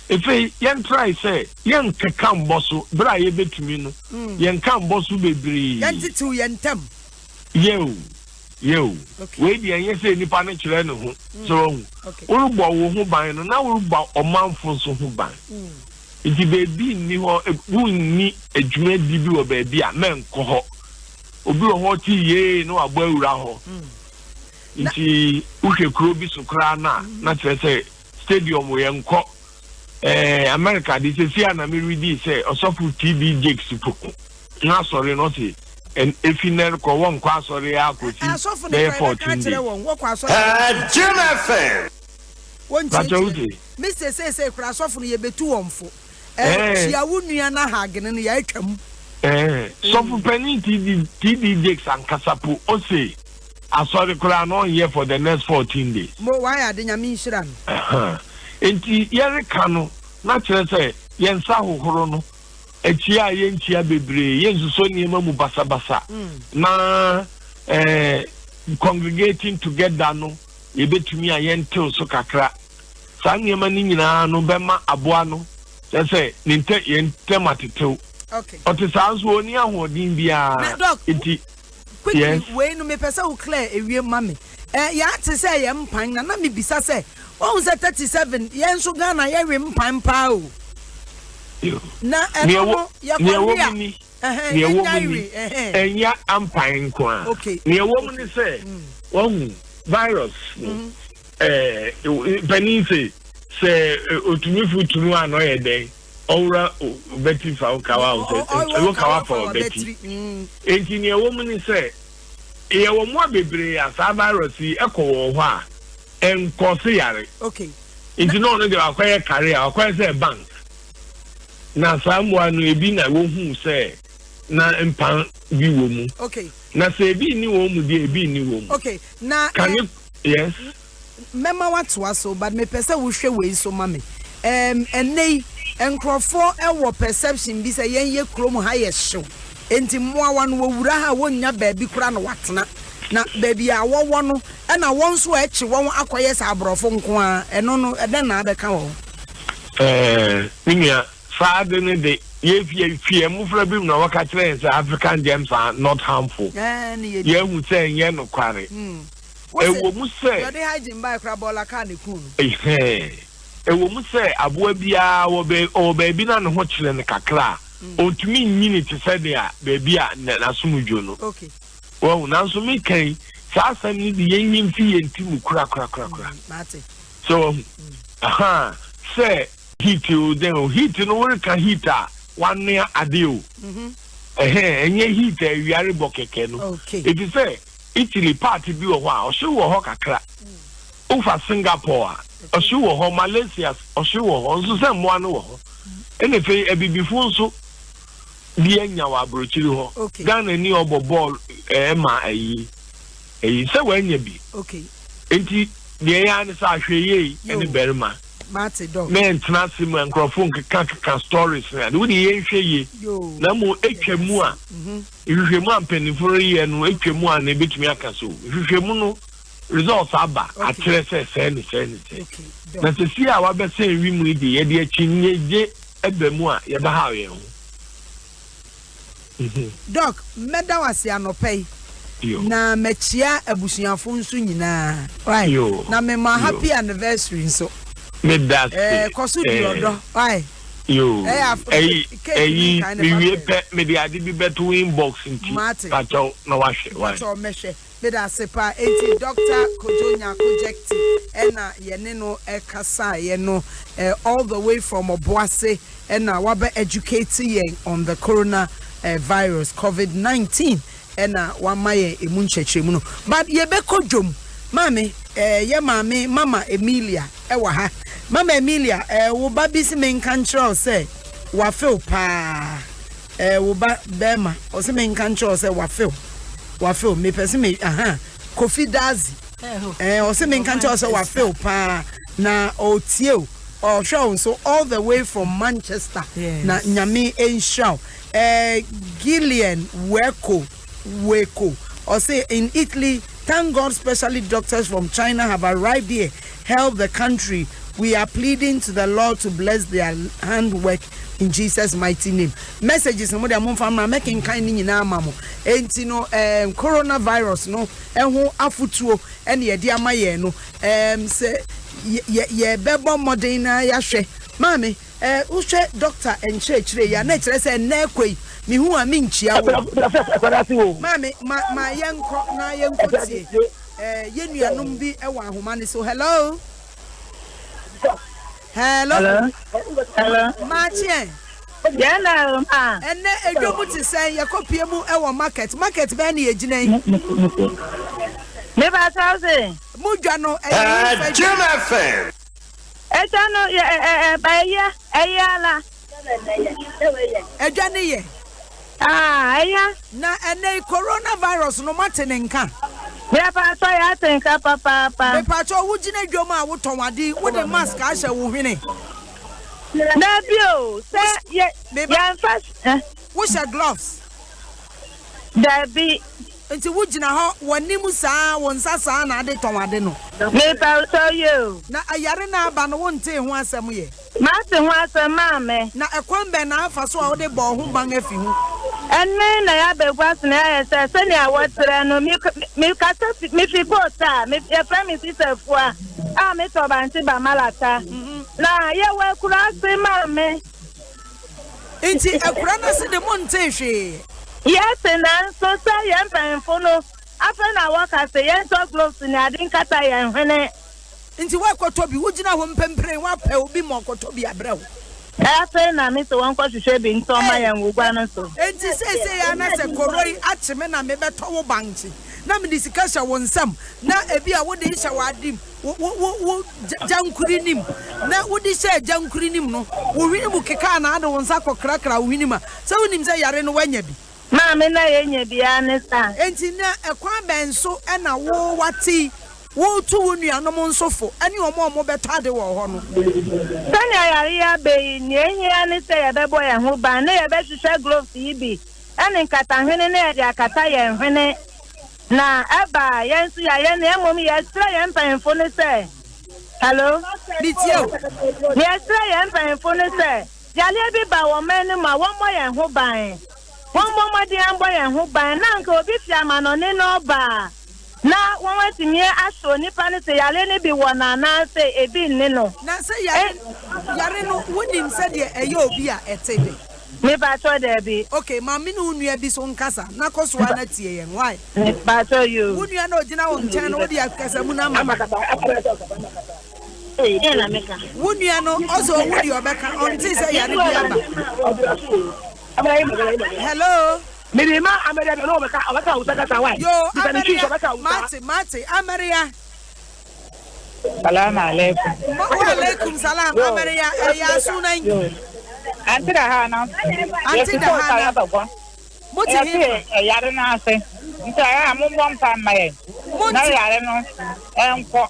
efe yen try say yen kekam boso bra ye betumi no yen kam boso bebre yen titu yen tem yew Yo. We di enye say nipa ne kire ne ho. So urubo wo ho ban no na urubo omanfo so ho ban. Iti baby ni ho wunni adwuma di bi wo baby a men ko ho. Obi wo ho ti ye no abo awura ho. Iti uhwe kuro bi so kra na kire say stadium we enko America this is here na me read say osofu TB Jakes poko. Na sorry no say and if you never go one class or the akosi there 14 days. Jim FM. One Mr. say crash off ye be too onfo. Sia wunua na hagene no ya atwam. So penny TD Jakes and Kasapu o say asori kura no here for the next 14 days. Mo why ade nyame nhira no. Enti yere kanu na kire say yensa hohoro no echia yenchia bebre yensuso niema mu basabasa na congregating together no yebetumi ayentew so kakra sa niema ni nyina no bema aboa no say ninte yente matetew okay otisanso oni ahodin bia enti yes we no me pesa wo clear ewie mame ya te say ye mpan na me bisa say o 37 yenso Ghana ye we mpan pa o na eno ya kwa ni enya ampan kwa ne wo ni say won virus penise say otumi futunu ano ye den owra beti fa okawa o kawa for beti enti ne wo ni say e wo mo bebre asa virus e ko wo ho a enkosi yare okay enti no no de akwaye career akwaye say bank na samwa no ebi na wo hu say na mpan bi wo mu okay na say ebi ni wo mu de ebi ni wo mu okay na can you yes mema watu aso but me pese wo hwe we so mame enei enkrofo ewo perception bi say yen ye krom ha ye hyew enti moa wa no wura ha wonya baabi kura no watena na baabi a wo no e na won so echi won akoye sa abrofo nko a eno no ede na abeka wo ninya Father, if you move from him, no, African gems are not harmful. Yeah, we say, yeah, no, quarry. A woman say, they hiding by Crabola Canicun. A woman say, Abuabia or baby, and watching the Kakra. Or to me, unity said, yeah, baby, Nasumujuno. Okay. Well, now, so me came, Sasa need the Indian fee and Timu crack. So, say, heat you then heat no work heater 1 near a deal. And ye heat a yari bokeke no. Okay. If you say Italy party be a while, show a hawk a crack. Over Singapore, or show a Malaysia, or show also some one or anything a before so the Enyawa Bruchilo. Okay. Down a new ball, Emma a so when you be. Okay. Ain't the answer ye any better man. Mate dog. Men transimo microphone ka stories na do the yen hwe ye na mo etwemu a hwehwemu ampanifo ye no etwemu a na betumi aka so hwehwemu no results aba atere se na se si a wa be se wi mu di ye de achi nyeje ebemu a ye ba ha ye ho doc meda wase anopei na mechia abusuafo nso nyina right na me ma happy anniversary nso me that kosu di odo why yo we pe me di ade bi beto inbox nti pacho na wahwe why pacho mehwe me da sepa enti Dr. Kojonya project ena yene no ekasa ye no all the way from Obuase ena wabe educate yen on the corona virus COVID-19 ena wamaye emunchechemu no but ye be kodwom mame ye mame mama Emilia ewa ha mama Emilia wo ba bisi men control say wa feel pa wo ba bema o se men control say wa feel me person me Kofi Dazi o se men control say wa feel pa na o tie o show so all the way from Manchester na nyame enshow Gillian Weko or say in Italy. Thank God, specially doctors from China have arrived here, help the country We are pleading to the Lord to bless their handwork in Jesus' mighty name. Messages no more from making kind in mamo. Ain't no coronavirus no and afutuo and ye dear my no say ye bebo modena yashe. Mammy, ushe doctor and church ya nature say nekwe me who am minchia. Mammy, my young na young yenu numbi ewa humani. So hello. Hello. Machie. Yeah, ma. And then a job to say your copy mu ewa market benny ejine. Never thousand. Mujano Jim FM. Etano baya ayala. Ejane ye. Aya. Na ene coronavirus no matenenka. Yeah, but I think papa. Me pacho wujine dwoma woton wade wo de mask a hye wo hwene. Na bio, say yeah fast. Wo hye gloves. There be Nti wujina ho wonimu saa won sasa na ade ton wade no. Me pacho you. Na ayare na aba no wonte ho asem ye. Ma se ho asem ma me. Na ekwan be na afa so a wo de bo ho ban afi hu. Enne na ya begwas na ya se ne awotre no mi kasa mi fi bota mi e frame sisefua a mi to banti ba malata na ye we kura se ma me Nti ekura na se de monte hwe. yes na so say ye mpanfo no afa na waka se ye to gloves ni adin kata ye hwene Nti wa kotobi wujina ho mpempere wa pa obi mo kotobi abrewo. afa na mi so won kwa hwehwe bi nto ma ye ngugwa no so Enti say ya na se koroi achime na me beto wo banki na me discussion won sam na ebi a wo de hye wadim wo jankuri nim na wo de hye jankuri nim no wo hwini mu keka na ade won sa kokrakra wo hwini ma se wonim se yare no wanya bi ma me na ye nya bia ne sa enti na ekwan benso e na wo wati wo tu wo nuanom nsofo ani omo beto ade wo ho no sani ayare ya be ni ehia ne se ye bebo ye ho ban na ye be hwehwe gloves yi bi ene nkata hwene na ye akata ye hwene na eba yensu ya ye na emom ye stra ye mpanfo ne se hello bitio ye stra ye mpanfo ne se yale bi ba wo men ma wo mo ye ho ban wo mo de ambo ye ho ban na nka obi fi amano ne no ba na won watimi aso nipa ne se yale ne bi wona na se ebi ne no na se yare no wonim se de eyo obi a etebe me ba to there be okay ma me no nua bi so nkasa na koso ana tie yen why ba to you wonua na ogina wo nchen no de akasa mu na ma na meka wonua no ozo wudi obeka onti se yare bi aba hello Mirima America no beka abaka usaka why yo mate America Salam alaikum wa alaikum salam America ya sunan anti da ha na Moti he yare na ase nta ya mo bom pa mai na yare no enko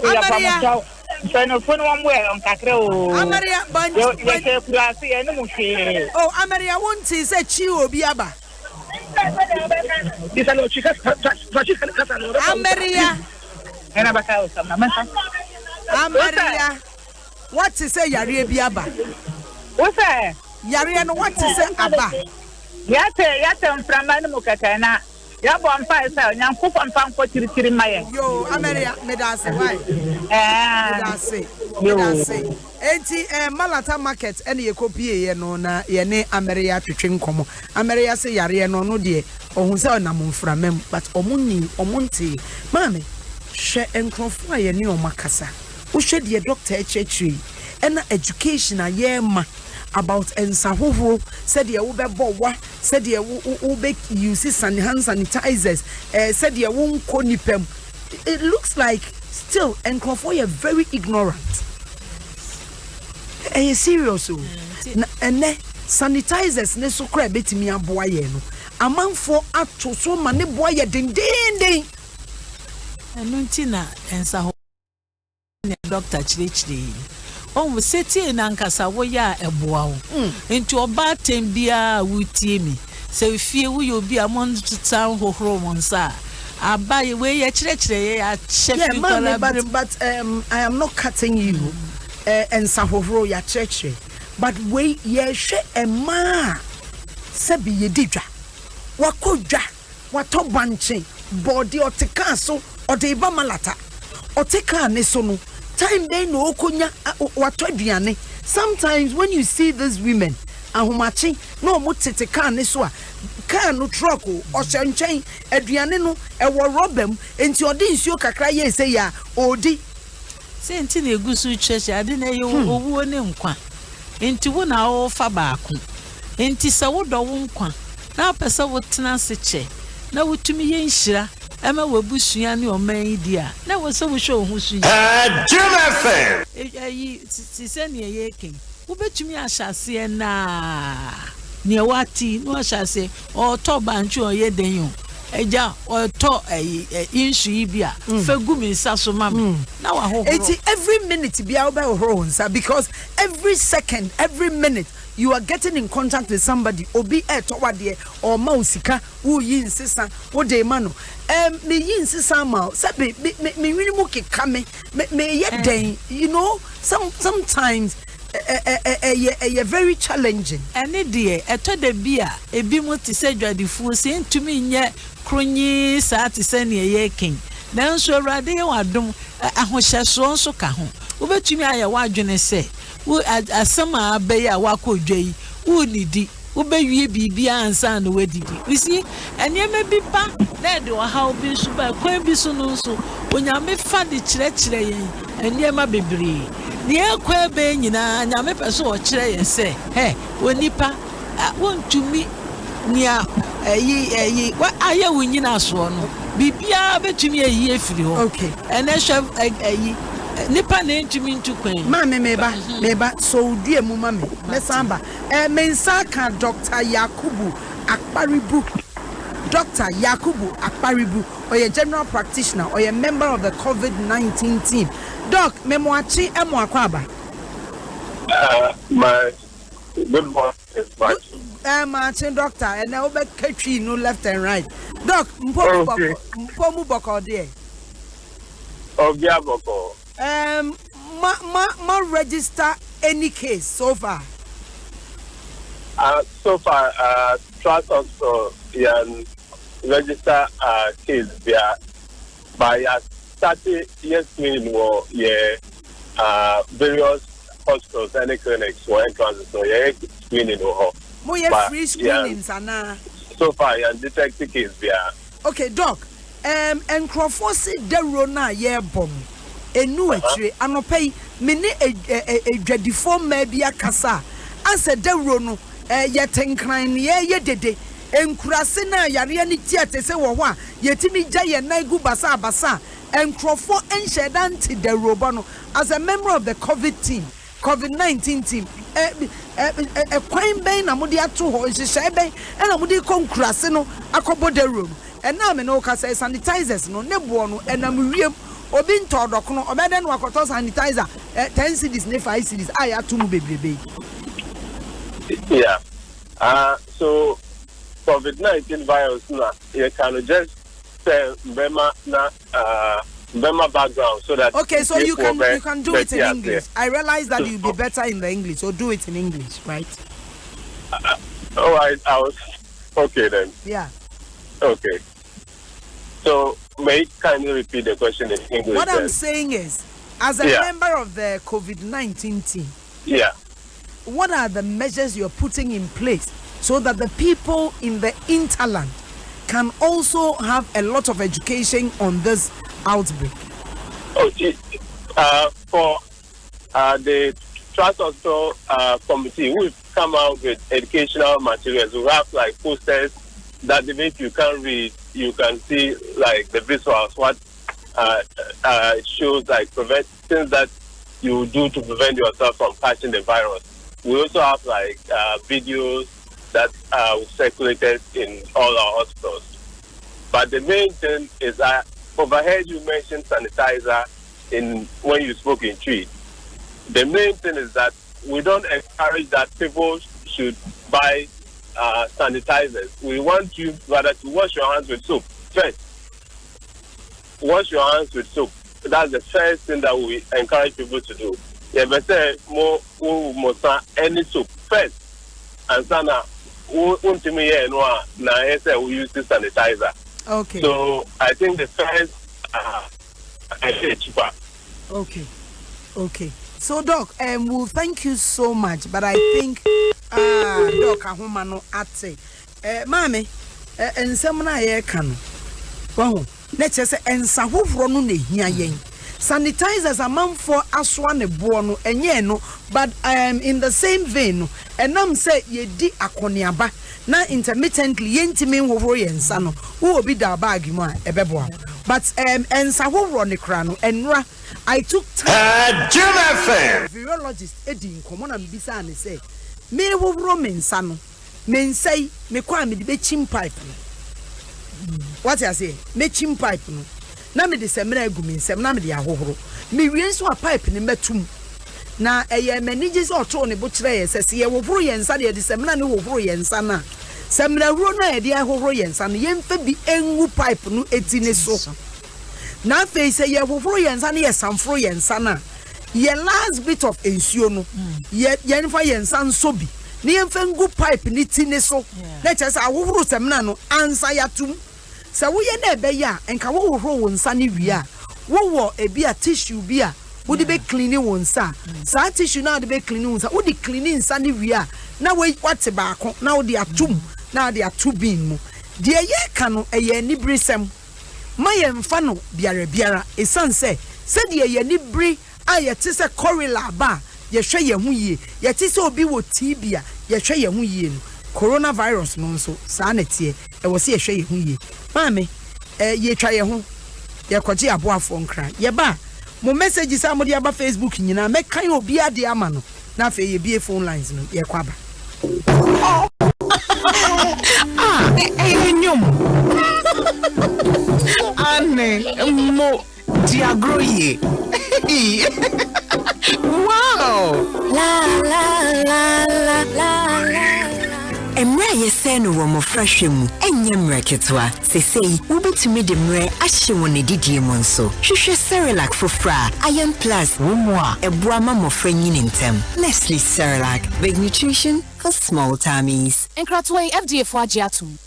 ya pa mo so no fun one way on kakre o America ban yo ye kurasi e no mo hwe oh America wonti se chi obi aba This no chika kasa no America ena baka o sama masa America what to say yare bi aba o say yare no what to say aba yate mframa no mukata na ya bo ampa isa nyanko pampa nko tiritiri maye yo America me da say why me da say enti malata market ene ye kopie ye no na ye ne America twetwe nkomo America say yare no no de ohun say na mframam but omunti mame hwe enkrofo aye ne omakasa wo hwe de doctor echechiri ena education ayema about ensahoho said ye wo bebo wa said ye wo be use hand sanitizers said ye wo nko nipem. It looks like still enkrofo ye very ignorant serious and sanitizers ne so kra betimi aboa ye no amanfo ato so ma ne boa ye den enu ntina ensaho ne doctor chirichiri on we seti na nkasa wo ya eboa wo enti oba tem bia wutie mi se fie wo yo bia mon tutan hohoro monsa Abai we chire ya chef yeah, mama, but I am not cutting you. And Sahoro ya chire. But we ye she e ma sebi ye didwa. Wakodwa, wato banche, body oteka so odeba malata. Oteka ne so no. Time they no okonya wato aduane. Sometimes when you see these women ahomachi no mo tete kan ne so a kan no truck o hyenchen aduane no e wo robem enti odi nsuo kakra ye say ya odi say enti na egusu church ade na ye owuo ne nkwa enti wo na wo fa baako enti se wo do wo nkwa na pese wo tena se che na wotumi ye nhira ema wabusua ne oman yi dia na wo se wo hwe ho su Jim FM yi se ne ye ken ubetumi ahyase na ne wati no ahyase o to banchu o ye den eja o to insu ibia fegu mi saso mama na wa ho every minute bia oba ho nsa because every second every minute you are getting in contact with somebody obi to wade or mausika wo yi nsesa wo de ma no me yi nsesa ma sabe me wini mo keka me ye den you know sometimes very challenging. Any day, eto de bia, ebi mo ti se dwadifu se ntumi nye kronyi sa ti se ne ye ken. Nanso awrade ye wadom ahohyeso nso ka ho. Wo betumi aye wadwene se, wo asama abai a wakodwai, wo nidi, wo bewie bibia ansa na wadidi. You see, enye bi pa na de wa ha obi so ba kwan bi so no so, onyame fa de kire yen, enye ma bebre. Niye kwa be nyina nyame pese o kire ye se he onipa wontumi nia yi wa aye wonyina so no bibia betumi ayi efiri ho okay ene hwe ayi nipa na ntumi ntukwan ma meba so due mu ma me samba mensa ka Dr. Yakubu Akparibu Dr. Yakubu Akparibu or a general practitioner or a member of the COVID-19 team. Doc, memoachi emwakwaba. My good morning. Martin doctor, and now back country no left and right. Doc, mpomu boko there. Boko. Ma register any case so far. So far, trust also register case there by starting screening or various hospitals and clinics or entrances so screening or free screenings so far detective case there. Okay, Doc. And Crawford the Rona bomb. Enu etire anopay mini a dreadful maybe a casa. Answer the Rono yetenkran ye dede. Enkurase na yare ni tiate se wo ho a yetimi gya na gu basa enkrofo enhyedanti de robo no as a member of the COVID-19 team kwan ben na mode ato ho nhyehyɛ ben na mode konkurase no akobo de room and now me no ka say sanitizers no ne bo no enam wiem obi ntodoko no obede no akoto sanitizer 10 cedis ne 5 cedis aya to mu bebrebe. Yeah. So COVID-19 virus na you can just say Bema background so that okay, so you can do it in English. I realize that you'll be better in the English, so do it in English, right? I was okay then. Yeah. Okay. So may you kindly repeat the question in English? What I'm saying is, as a member of the COVID-19 team, what are the measures you're putting in place so that the people in the interland can also have a lot of education on this outbreak? Okay. For the Trust also committee, we've come out with educational materials. We have like posters that even if you can't read, you can see like the visuals, what it shows like things that you do to prevent yourself from catching the virus. We also have like videos that circulated in all our hospitals. But the main thing is that overhead you mentioned sanitizer when you spoke in tree. The main thing is that we don't encourage that people should buy sanitizers. We want you rather to wash your hands with soap first. wash your hands with soap. That's the first thing that we encourage people to do. Yeah, but say more any soap first, and sana we use the sanitizer. Okay. So I think the first I say cheaper. Okay. So Doc, well, thank you so much. But I think Doc ahumano ate. Mami, ensemna ye kanu. Wahu. Let's say ensa hofro no na hia yen. Sanitizers a man for aswa ne bo no enye no, but in the same vein enam say ye di akoniaba na intermittently yentimi hofro yensa no wo obi da bag mu a ebebo. But ensa hofro ne kra no enra I took time. Virologist Eddie Common and Bisa and say, me wo Roman son, men say, me kwa me de chim pipe. What I say, me chim pipe no. Na me de semina gumi, semina me de ahohoro. Me wien so a pipe ni metum. Na eye manages or tone butcher says, ye wo yensa de semina no wo yensa na. Semina ro na e de ahohoro yensa no yemfa bi enwu pipe no etine so. Na face say ye wofro yensa na ye samfro yensa na ye last bit of ensuo no ye nfa yensa nso bi ne yemfa ngu pipe ni tine so na chese awofro semna no ansa yatum se wo ye na ebe ya enka wo wofro wonsa ne wi a wo ebi a tissue bi a wo de be clean wonsa sa tissue na de be clean wonsa wo de clean nsa ne wi a na wo kwate baako na wo de atum na de atubin mu de ye ka no eye ni brisem my mfano biara esanse said ye ni bri aye te se corilla ba ye hwe ye hu yie ye te se obi wo tibia ye hwe ye hu yie no coronavirus no nso sa na tie e wo se ye hwe ye hu yie maame ye twa ye ho ye koje aboafo nkran ye ba mo message sa mo de aba Facebook nyina me kan obi ade ama no na fe ye bie phone lines no ye kwaba nyom Anne mo diagroye wow la Emre yese no wo mo frahwemu enye mreketwa sesei wo betumi de mre ahye won edidie mo nso hwehwe Cerelac fofra Iron Plus wo mo a eboa ma mo franyini ntem Nestle Cerelac big nutrition for small tummies Enkratwe FDA for agiatum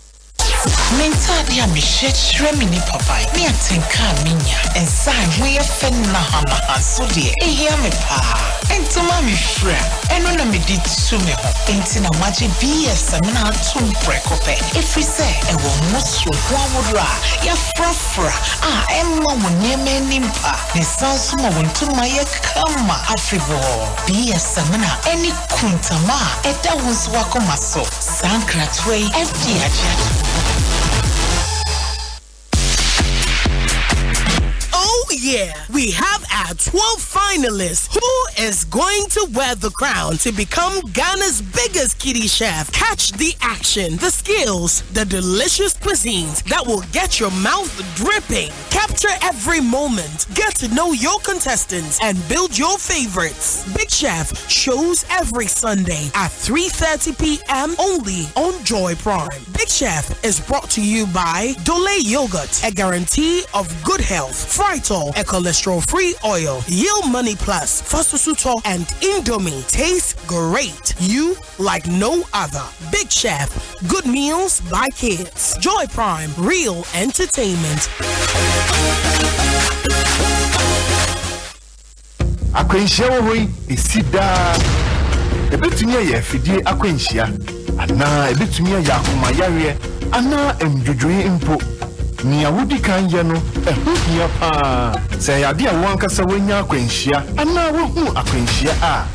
Mensa dia mi shechre mini papai mi atenka minya ensai we fenna hana so de ehia me pa entuma mi fra eno na me di tu me ho entina maji BS na atum prekope efrise e wo musu ho awodra ya frafra emma wonye menimpa ne sanso mo wontuma ye kama afibo BS na eni kuntama eda wonso wakoma so sankratwe FDA agiatum Yeah, we have our 12 finalists. Who is going to wear the crown to become Ghana's biggest kiddie chef? Catch the action, the skills, the delicious cuisines that will get your mouth dripping. Capture every moment. Get to know your contestants and build your favorites. Big Chef shows every Sunday at 3:30 p.m. only on Joy Prime. Big Chef is brought to you by Dole Yogurt, a guarantee of good health. Frytol, a cholesterol-free oil. Yield Money Plus, Fasusuto, and Indomie taste great. You like no other. Big Chef, good meals by kids. Joy Prime, real entertainment. Akwenshia wo esida ebetunya ye fidie akwenshia ana ebetunya ya akoma yare ana emdwodwoe impo ni awudi kan ye no ehia pa se ya de awankasa wanya akwenshia ana wo hu akwenshia a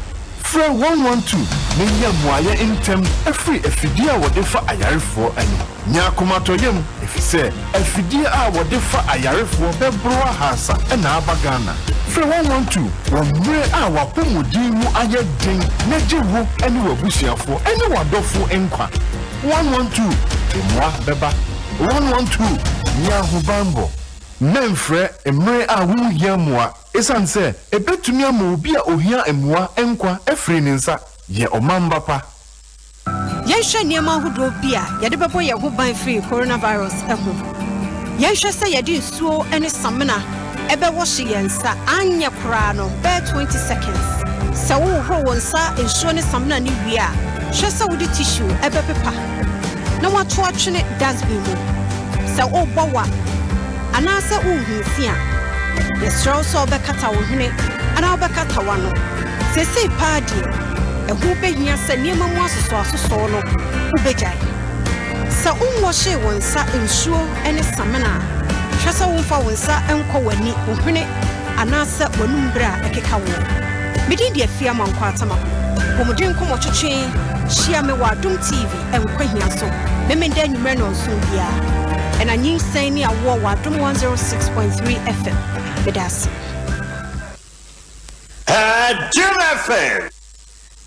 fra 112 ne ya muaye intem efri efidie a wode fa ayarefo ani nya akomatoyem efise efidie a wode fa ayarefo bebro ahasa na abagana fra 112 womre a wapomodin mu aye den na jewo ani wabusiafo ani wadofo enkwa 112 emwa beba 112 nya hubambo memfre emre a wuhia moa esanse ebetumi ama obi a ohia emwa enkwa efri ninsa ye omamba pa yehwe niema hodo bia yede bebo ye ho ban free coronavirus eho Yɛnhwɛ sɛ yɛde nsuo ne samina ɛbɛwɔhye yɛn nsa anyɛ koraa no bɛɛ 20 seconds. Sɛ wohoro wo nsa nsuo ne samina ne wie a, hwɛ sɛ wode tissue ɛbɛpepa na woatoatwene dustbin mu. Sɛ wobɔ wa anaasɛ wohu fi a, yɛsrɛ wo sɛ wobɛkata wo hwene anaa wobɛkata w'ano. Sɛsei paa deɛ, ɛho bɛhia sɛ nneɛma mu asosɔasosɔɔ no wobɛgyae. Sɛ wonwɔhye wo nsa nsuo ne samina a, hwɛ sɛ womfa wo nsa nkɔ w'ani wo hwene anaasɛ w'anum berɛ a ɛkeka wo. Medin deɛ fia ma nkɔ atama Pomodin nkɔmmɔtwetwe hyia me wɔ Adom TV nkwahia so memenda anwummerɛ no nso biara ɛna nyinsɛn ne awoɔ wɔ Adom 106.3 FM medase Adom FM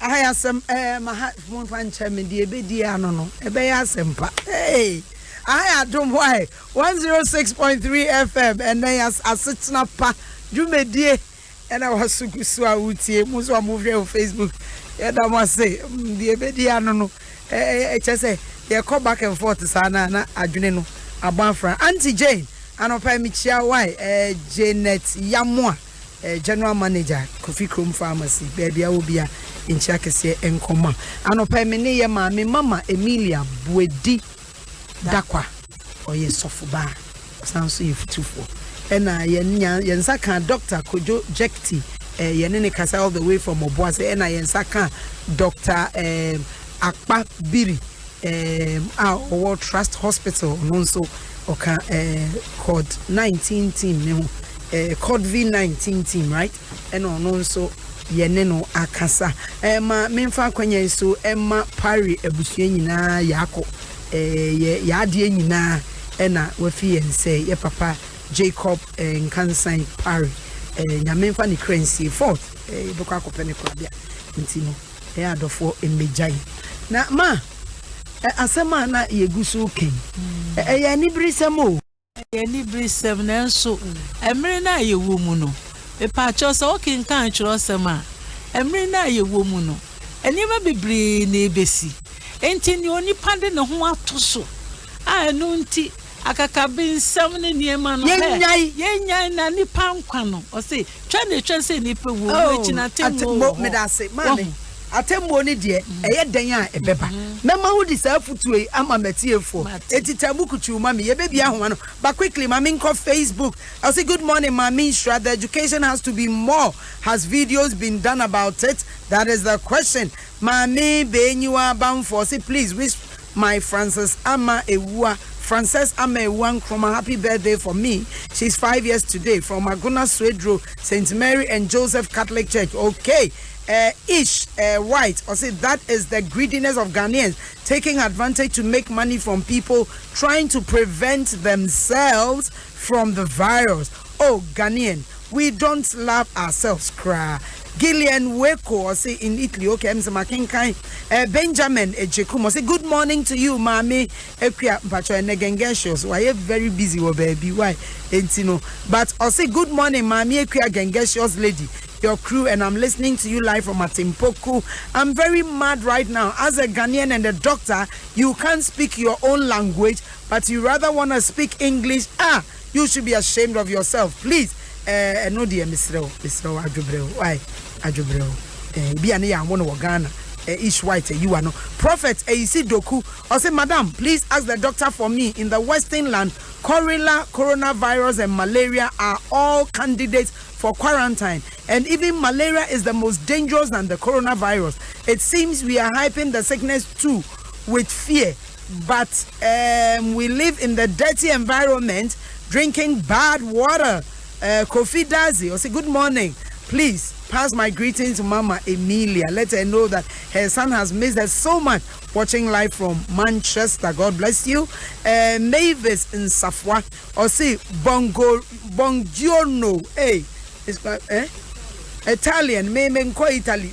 I asem my heart won't find me the ebedi ano no ebeye asempa I Adom why 106.3 FM and then Asetenapa dwumedie and I was sukusu awutie mo so amove on Facebook da mo say the ebedi ano no say they come back and forth sana na adwene no abanfra Auntie Jane anopa mi chia why Janet Yamoa General Manager Kofi Krom Pharmacy baby obia in Chakese enkoma anopa me ne ye mama Emilia Buedi Dakwa oye sofuba sanso ye futufo ena yensa kan Dr. Kojo Jekti yenene kasa all the way from Obuase ena yensa kan Dr. Akpa Biri our Trust Hospital nonso oka code 19 team ne code V19 team right and nonso yeneno akasa ma memfa kwanya so emma pari abusua nyina yako ya de nyina ena wafi ense ye papa Jacob Nkansan Pari nyamemfa ni crency fourth boko akopene kwabia ntino adofo emejai na ma asema na yegusu ken ya ni brisemo ya ni brisem na nso emre na yewo mu no epa cho so ken kan chiro sema emre na yewo mu no enima bebre na ebesi enti ni onipa de ne ho atoso a enu nti akakabe nsam ne niema no yenyan na nipa nkwa no o se twa se nipa wo echina temo me da se mane atemmo ni de eye dan a ebeba mema hu di sa futu e ama matiefo etitamu kutu mami ye bebia ho no but quickly mami nko Facebook I say good morning mami Nhyira, the education has to be more. Has videos been done about it? That is the question. Mami benyiwa bamfo say please wish my Frances Ama Ewua Nkrumah happy birthday for me. She's 5 years today from Aguna Swedro St. Mary and Joseph Catholic Church. Okay. White or say that is the greediness of Ghanaians taking advantage to make money from people trying to prevent themselves from the virus. Oh, Ghanaian, we don't love ourselves, cry. Gillian Weko or say in Italy, okay, I'm Benjamin Ejekumo say good morning to you, Mami. Equia Pacho and Negengeshos. Why you very busy, baby? Why? Entino. But I say good morning, Mami. Equia Gengeshos lady. Your crew, and I'm listening to you live from Atimpoku. I'm very mad right now. As a Ghanaian and a doctor, you can't speak your own language, but you rather want to speak English. You should be ashamed of yourself. Please. No dear Mr. Adwobreo. Why? Adwobreo. Be an young one of Ghana. Ish white, you are no prophet. AC Doku. I say, Madam, please ask the doctor for me. In the Western land, coronavirus and malaria are all candidates for quarantine, and even malaria is the most dangerous than the coronavirus. It seems we are hyping the sickness too with fear, but we live in the dirty environment, drinking bad water. Kofi Dazi, I say good morning. Please pass my greetings to Mama Emilia. Let her know that her son has missed her so much watching live from Manchester. God bless you. Mavis in Safwa. Or say Bongiorno. Hey, it's Italian, Italy,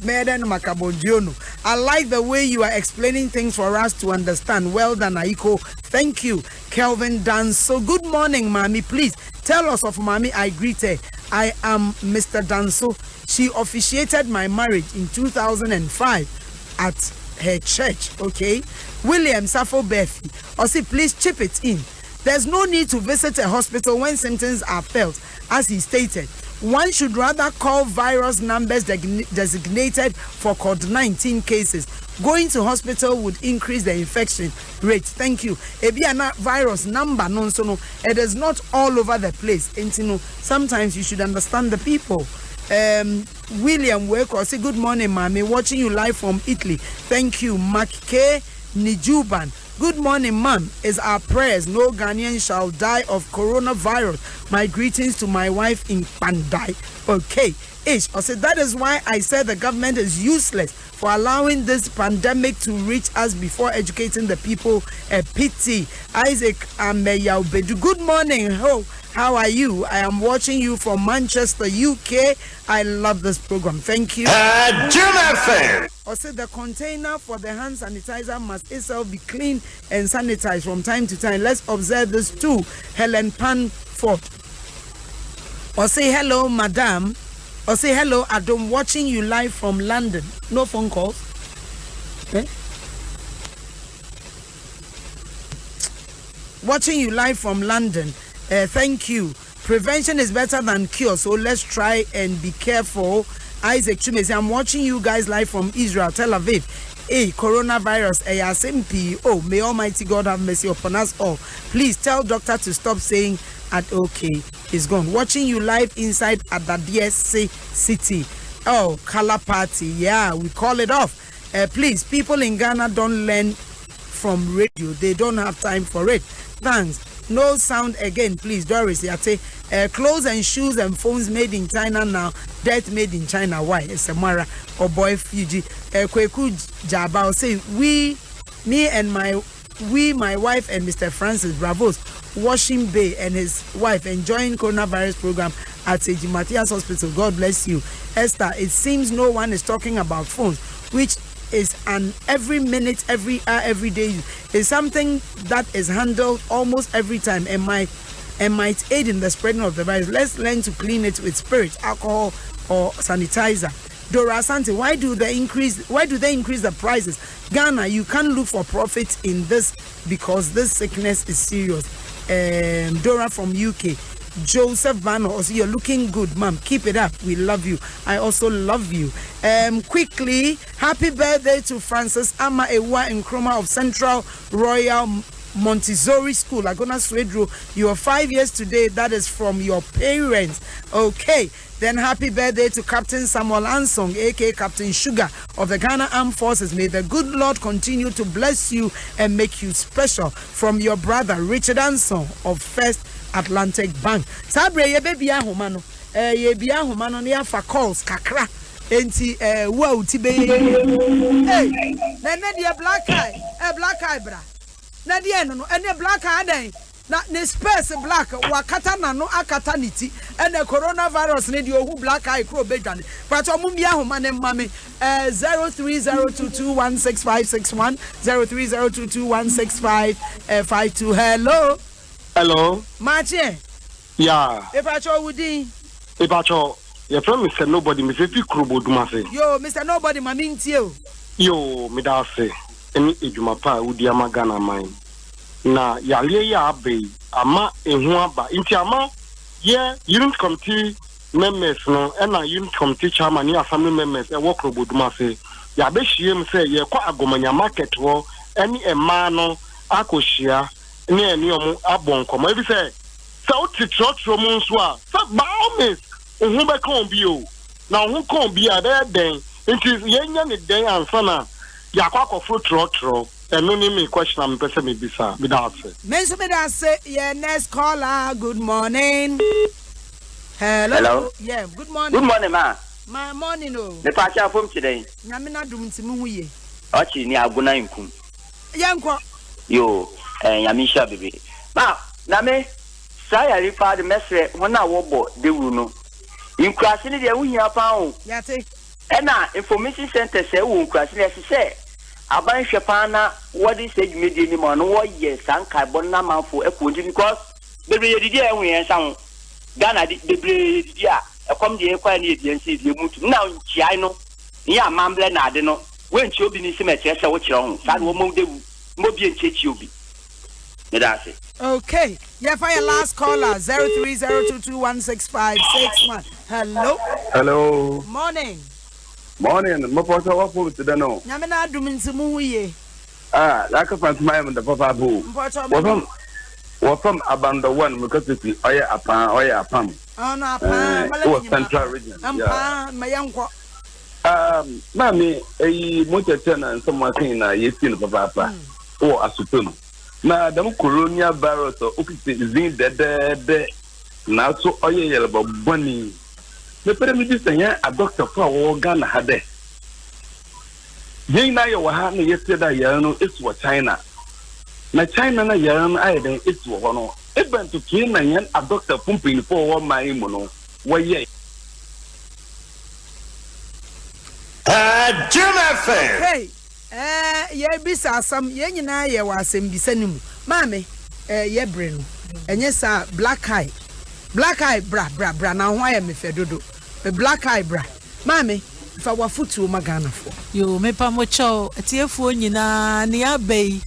I like the way you are explaining things for us to understand. Well done, Aiko. Thank you, Kelvin Dance. So good morning, Mommy. Please tell us of Mommy. I greet her. I am Mr. Danso. She officiated my marriage in 2005 at her church. Okay, William Safo Befi. Or say, please chip it in. There's no need to visit a hospital when symptoms are felt, as he stated. One should rather call virus numbers designated for COVID-19 cases. Going to hospital would increase the infection rate. Thank you. Ebiana virus number no, it is not all over the place. And sometimes you should understand the people. William Weko say good morning, mommy. Watching you live from Italy. Thank you, Mark K. Nijuban. Good morning, ma'am. Is our prayers. No Ghanaian shall die of coronavirus. My greetings to my wife in Pandai. Okay. Ish. I said that is why I said the government is useless for allowing this pandemic to reach us before educating the people. A pity. Isaac Ameyaobedu. Good morning. How are you? I am watching you from Manchester, UK. I love this program. Thank you. I said the container for the hand sanitizer must itself be clean and sanitized from time to time. Let's observe this too. Helen Panford. Or say hello, madam. Or say hello, Adom. Watching you live from London. No phone calls. Okay. Watching you live from London. Thank you. Prevention is better than cure, so let's try and be careful. Isaac Chumese, I'm watching you guys live from Israel, Tel Aviv. Hey, coronavirus, ASMP. Oh, may Almighty God have mercy upon us all. Please tell doctor to stop saying at okay, he's gone. Watching you live inside at the DSC City. Oh, color party. Yeah, we call it off. Please, people in Ghana don't learn from radio. They don't have time for it. Thanks. No sound again, please. Doris, Yate. Clothes and shoes and phones made in China now. Death made in China. Why? Samara or boy Fiji. Kweku Jabao say my wife and Mr. Francis Bravos Washing Bay and his wife enjoying coronavirus program at St. Matthias Hospital. God bless you. Esther, it seems no one is talking about phones, which is an every minute, every hour, every day. Is something that is handled almost every time and might aid in the spreading of the virus. Let's learn to clean it with spirit, alcohol, or sanitizer. Dora Asante, why do they increase the prices? Ghana, you can't look for profit in this because this sickness is serious. Dora from UK. Joseph Bano, also you're looking good, ma'am. Keep it up. We love you. I also love you. Quickly, happy birthday to Francis Ama Ewa Nkrumah of Central Royal Montessori School, Laguna Swedro. You are 5 years today. That is from your parents. Okay. Then happy birthday to Captain Samuel Ansong, aka Captain Sugar of the Ghana Armed Forces. May the good Lord continue to bless you and make you special. From your brother Richard Ansong of First Atlantic Bank. Sabre ye baby ahomano. Ye bi ahomano ne afa calls kakra. Enti wo ti be. Hey, na dia black eye bra. Na dia no ene black eye den. Na ne space black wakata na no akata niti ene coronavirus ne di ohu black eye kro bedwane but omu bia homa ne mame 0302216561 0302216552. Hello Mache. Yeah, Epacho wudi Epacho you from Mr. Nobody me fi krobo duma se yo Mr. Nobody mami ntie o yo me da se eni ejuma pa wudi amagana mine na yalie ya abe ama ehu aba nti ama ye unit committee members no na unit committee chairman ya family members e work roboduma say ya be hiem say ye kwa agomanya market wo eni ema no akohia ni eni omu abonkomo e bi say so titro mu nso a so baumes ehu be kon bi o na ohu kon bi a den nti ye nya ne den ansa na yakwa kofo trotro. Me question I'm person me bisa without say. Mention me that say yeah next caller. Good morning. Hello. Yeah, good morning. Good morning, ma. My morning no. The pacha from today. Nyame na dum ti mu huye. Ochi ni aguna nkum. Yanko. Yo, nyame sha bebe. Ma, na me say rifa the message wona wo bo de wu no. Inkrasi ni de wu hia pa o. Yate. Na information center say wu inkrasi ni say Aban Shepana, what is said media man, what yes, and Carbona man for a point because the idea we are some Ghana the idea, a come the equity and see the mood now in China. Yeah, Mambla Nadeno, when you be in cemetery, so what you're on, that will move the Mobian Church you be. Medasi. Okay. Yeah, for your last caller 0302216561. Hello. Hello. Morning. Morning. Mo poso wa fu ti dano. Nyame na adum ntimu ye. Like a fancy my the papa boo. What from Abando one because it's oya apam. Oh no, apam. It was Central Region. Apam, my young Mammy, a motor tenant and someone saying you seen papa or a supreme. Na the coronia barrels or zin de now so oya about bunny. The pyramid a doctor for Ghana had it. Jane I were yesterday, it's what China. Na China na yan I then it's one. Even to King and a doctor pumping for 1 my mono. Why ye? Jim FM. Hey, ye bisa some yen na ye was in Bisanum. Mammy, ye brain. And yes, black eye, bra, now why am I fedodo? A black eye, bra. Mammy, if I were foot to Magana for you, me pamocho, a tear for you na near bay.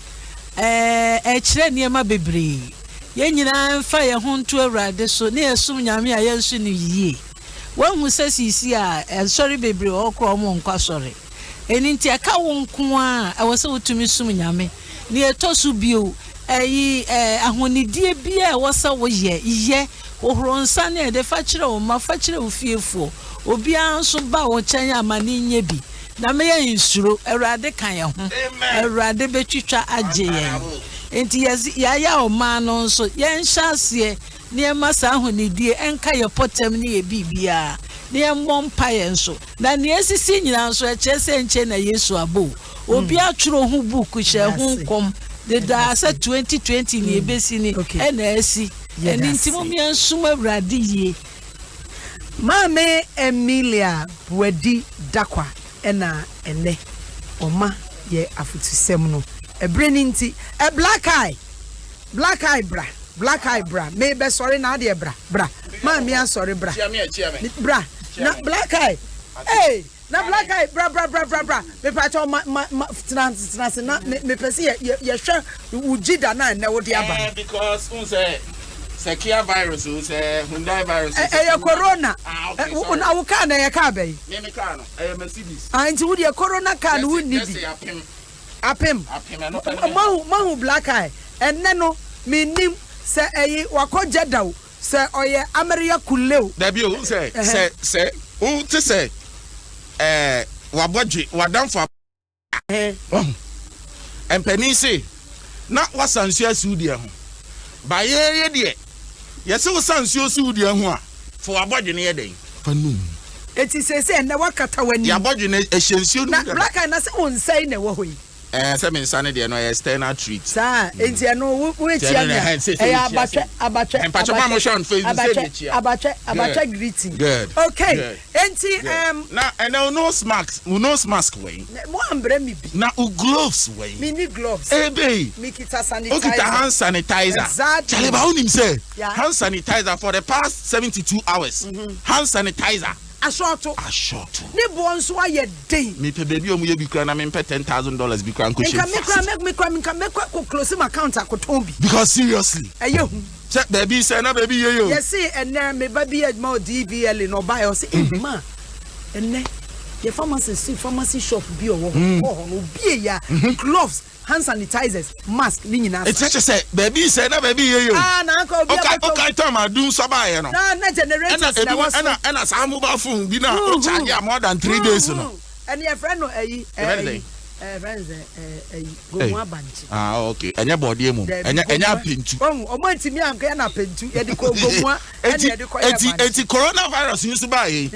Chere ma bebre ye nyina fa ye ho nto awrade so na yesum nyame a yensu ni yie wan hu sasisi a sorry bebre okro mo nkwa sorry eni nti aka wo nko a awose wotumi sum nyame na etosu bio ahonidie bia e wosa wo ye ohronsa na de fa kire wo ma fa kire wo fiefo obi anso ba wo kyan amane nye bi na me ya insuro awrade kan ye ho awrade betwitwa agye ye enti ya o ma no nso ye nhase ne masa ahonidie enka ye potem ne ye bibia ne mmompa ye nso na ne asisi nyina nso e kyese nche na Yesu abo obi atworo ho book hye ho kom de da sa 2020 ne ebesi ni e na asi eni ntimo mi ansum awrade ye Mame Emilia Bwedi Dakwa ena ene oma ye afutusem no e breninti e black eye bra me be sorry na de bra ma me sorry bra bra na black eye hey na black eye bra me pa cho ma trans na me pese ye hwe ugida na wo de aba because un say Sekia virus, Hyundai virus. Corona. Una wuka na ya ka bai. Me ka no. Mercedes. Anti wo de corona ka no ni bi. Apem. Mahu black eye. Enne no minim se wakoje daw. Se oye America kuleo. Dabi o say o te say wabodwe wadamfo empani say na wasansu asudi ho. Ba ye de yesi wo sansuo sudi ho a fo abodwe ne ye den fanu eti sese na wakata wani ya abodwe ne ehyensuo na black eye na se onsai na wo hoyi se me nsane de no external treat sa enti no wo etia na abache empacho ma mo show on Facebook say etia abache greeting good okay enti na no mask way mo ambre mi bi na gloves way me need gloves ebe me kita sanitizer okita hand sanitizer chale ba unim say hand sanitizer for the past 72 hours hand sanitizer Ashoto. Ni bonso aye dey. Me pe baby omu ye bi kra na me pay $10,000 bi kra nko share. Me close my account akoton bi. Because seriously. Ayo. Check baby say na baby ye yo. Yes see and me baby e ma DVL no buy o say ma. Enne the pharmacy shop bi o wo no bi ya gloves hand sanitizers mask ni nyina. It's just say baby say na baby ye yo. Na nko bi okay time adu so ba ye no. Na generators na was and sa mobile phone bi na o charge more than 3 days no. And your friend no friends go one bunch. Okay. Enya body emu. Enya pentu. Omo ntimi anka na pentu ye de ko gomwa and ye de ko ya. Eti coronavirus nso ba ye.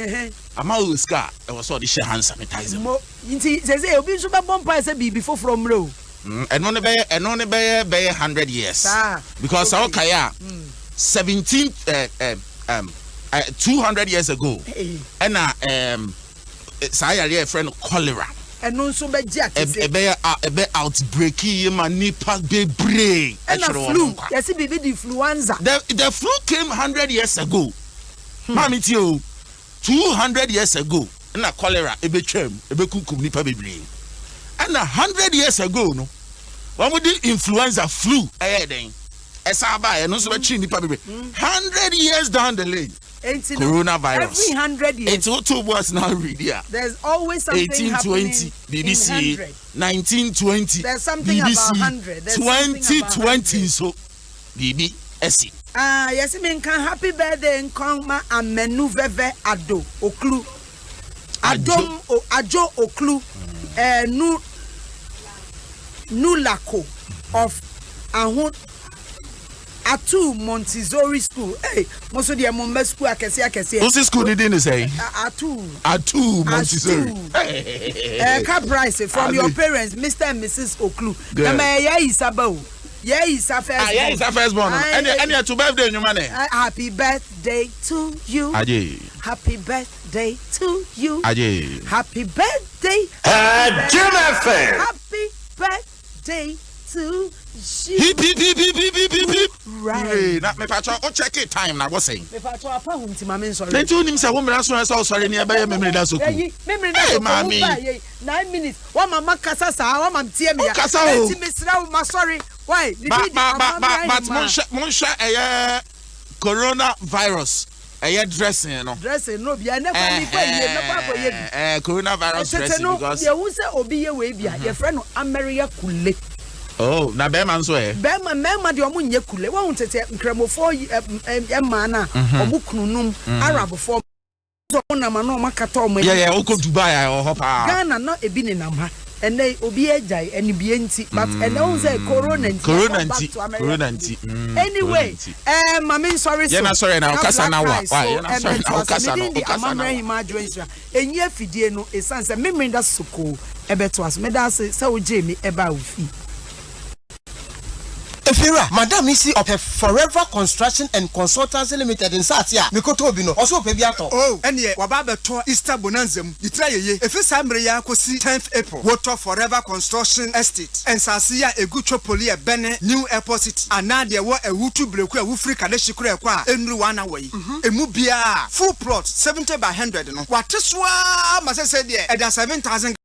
Ama o ska e was all the share hand sanitizer. Mo nti say obi nso be bomb pa say bibi foforo mro. Eno ne be 100 years. Because our kaya 200 years ago. And say friend cholera. And no so be be outbreak ma nipa bebre. And flu. Yes, be the influenza. The flu came 100 years ago. Mami tio 200 years ago. Na cholera ebe twam ebe kukum nipa bebre. And 100 years ago no One with the influenza flu. Then. Esaba, and also a chini papi. 100 years down the lane. Coronavirus. Every 100 years. It's what 2 words now read here. There's always something 1820 BBC. 1920 There's something BBC. about 100. 2020 so BBC. Yes, I mean, can happy birthday in Kongma and menu veve ado oklu. Adom ajo oklu. Nulako of Ahun Atu Montessori School. Hey, most of the Mumbai school I can see. What's the school didn't say? Atu Montessori. Car price from your parents, Mr. and Mrs. Oklu. Is a firstborn. And to birthday, your money. Happy birthday to you. Happy birthday to you. Happy birthday. Happy birthday to you. Hip. Right. Not me patch. Oh, check it time now. What's saying? Me patch. Apa hunti mami sorry. They told him say woman that's sorry nearby memory that's okay. Memory that's okay. 9 minutes. One mama kasa sa. One mama tie me ya. Kasa o. Ti me sira ma sorry. Why? But Monsha coronavirus. Dressing, no. Dressing, no. Be na kwa ni coronavirus dressing because. You who say obi ye we bia. Your friend America kule. Oh, na Beman so eh. Beman de omo nye kule. Wa huntete nkremofo ma na obu kununum Arab for so na ma no makata omo. Yeah, o ko Dubai o hopa. Ghana no ebi ni nam ha. And they obi ejai eni bi enti but and on say corona anyway mama sorry so yeah sorry na okasa na wa yeah na sorry na okasa na okasa na imagine enye afidie no esanse memory da soko ebeto as me da say o jemi eba ofi Efira, Madam isi of Forever Construction and Consultancy Limited in Satia. Mikoto bino, also pebiato. Oh, and ye, wababe to Easter Bonanzam, you try ye. If it's Ambria, kosi 10th April, Water Forever Construction Estate, and Sasia, a good chopolia, Bene, New Airport City, and Nadia, what a Wutu Breku, Wufri Kadeshikra, and Ruana way. A mubia, full plot, 70 by 100. What is what must I say there? At 7,000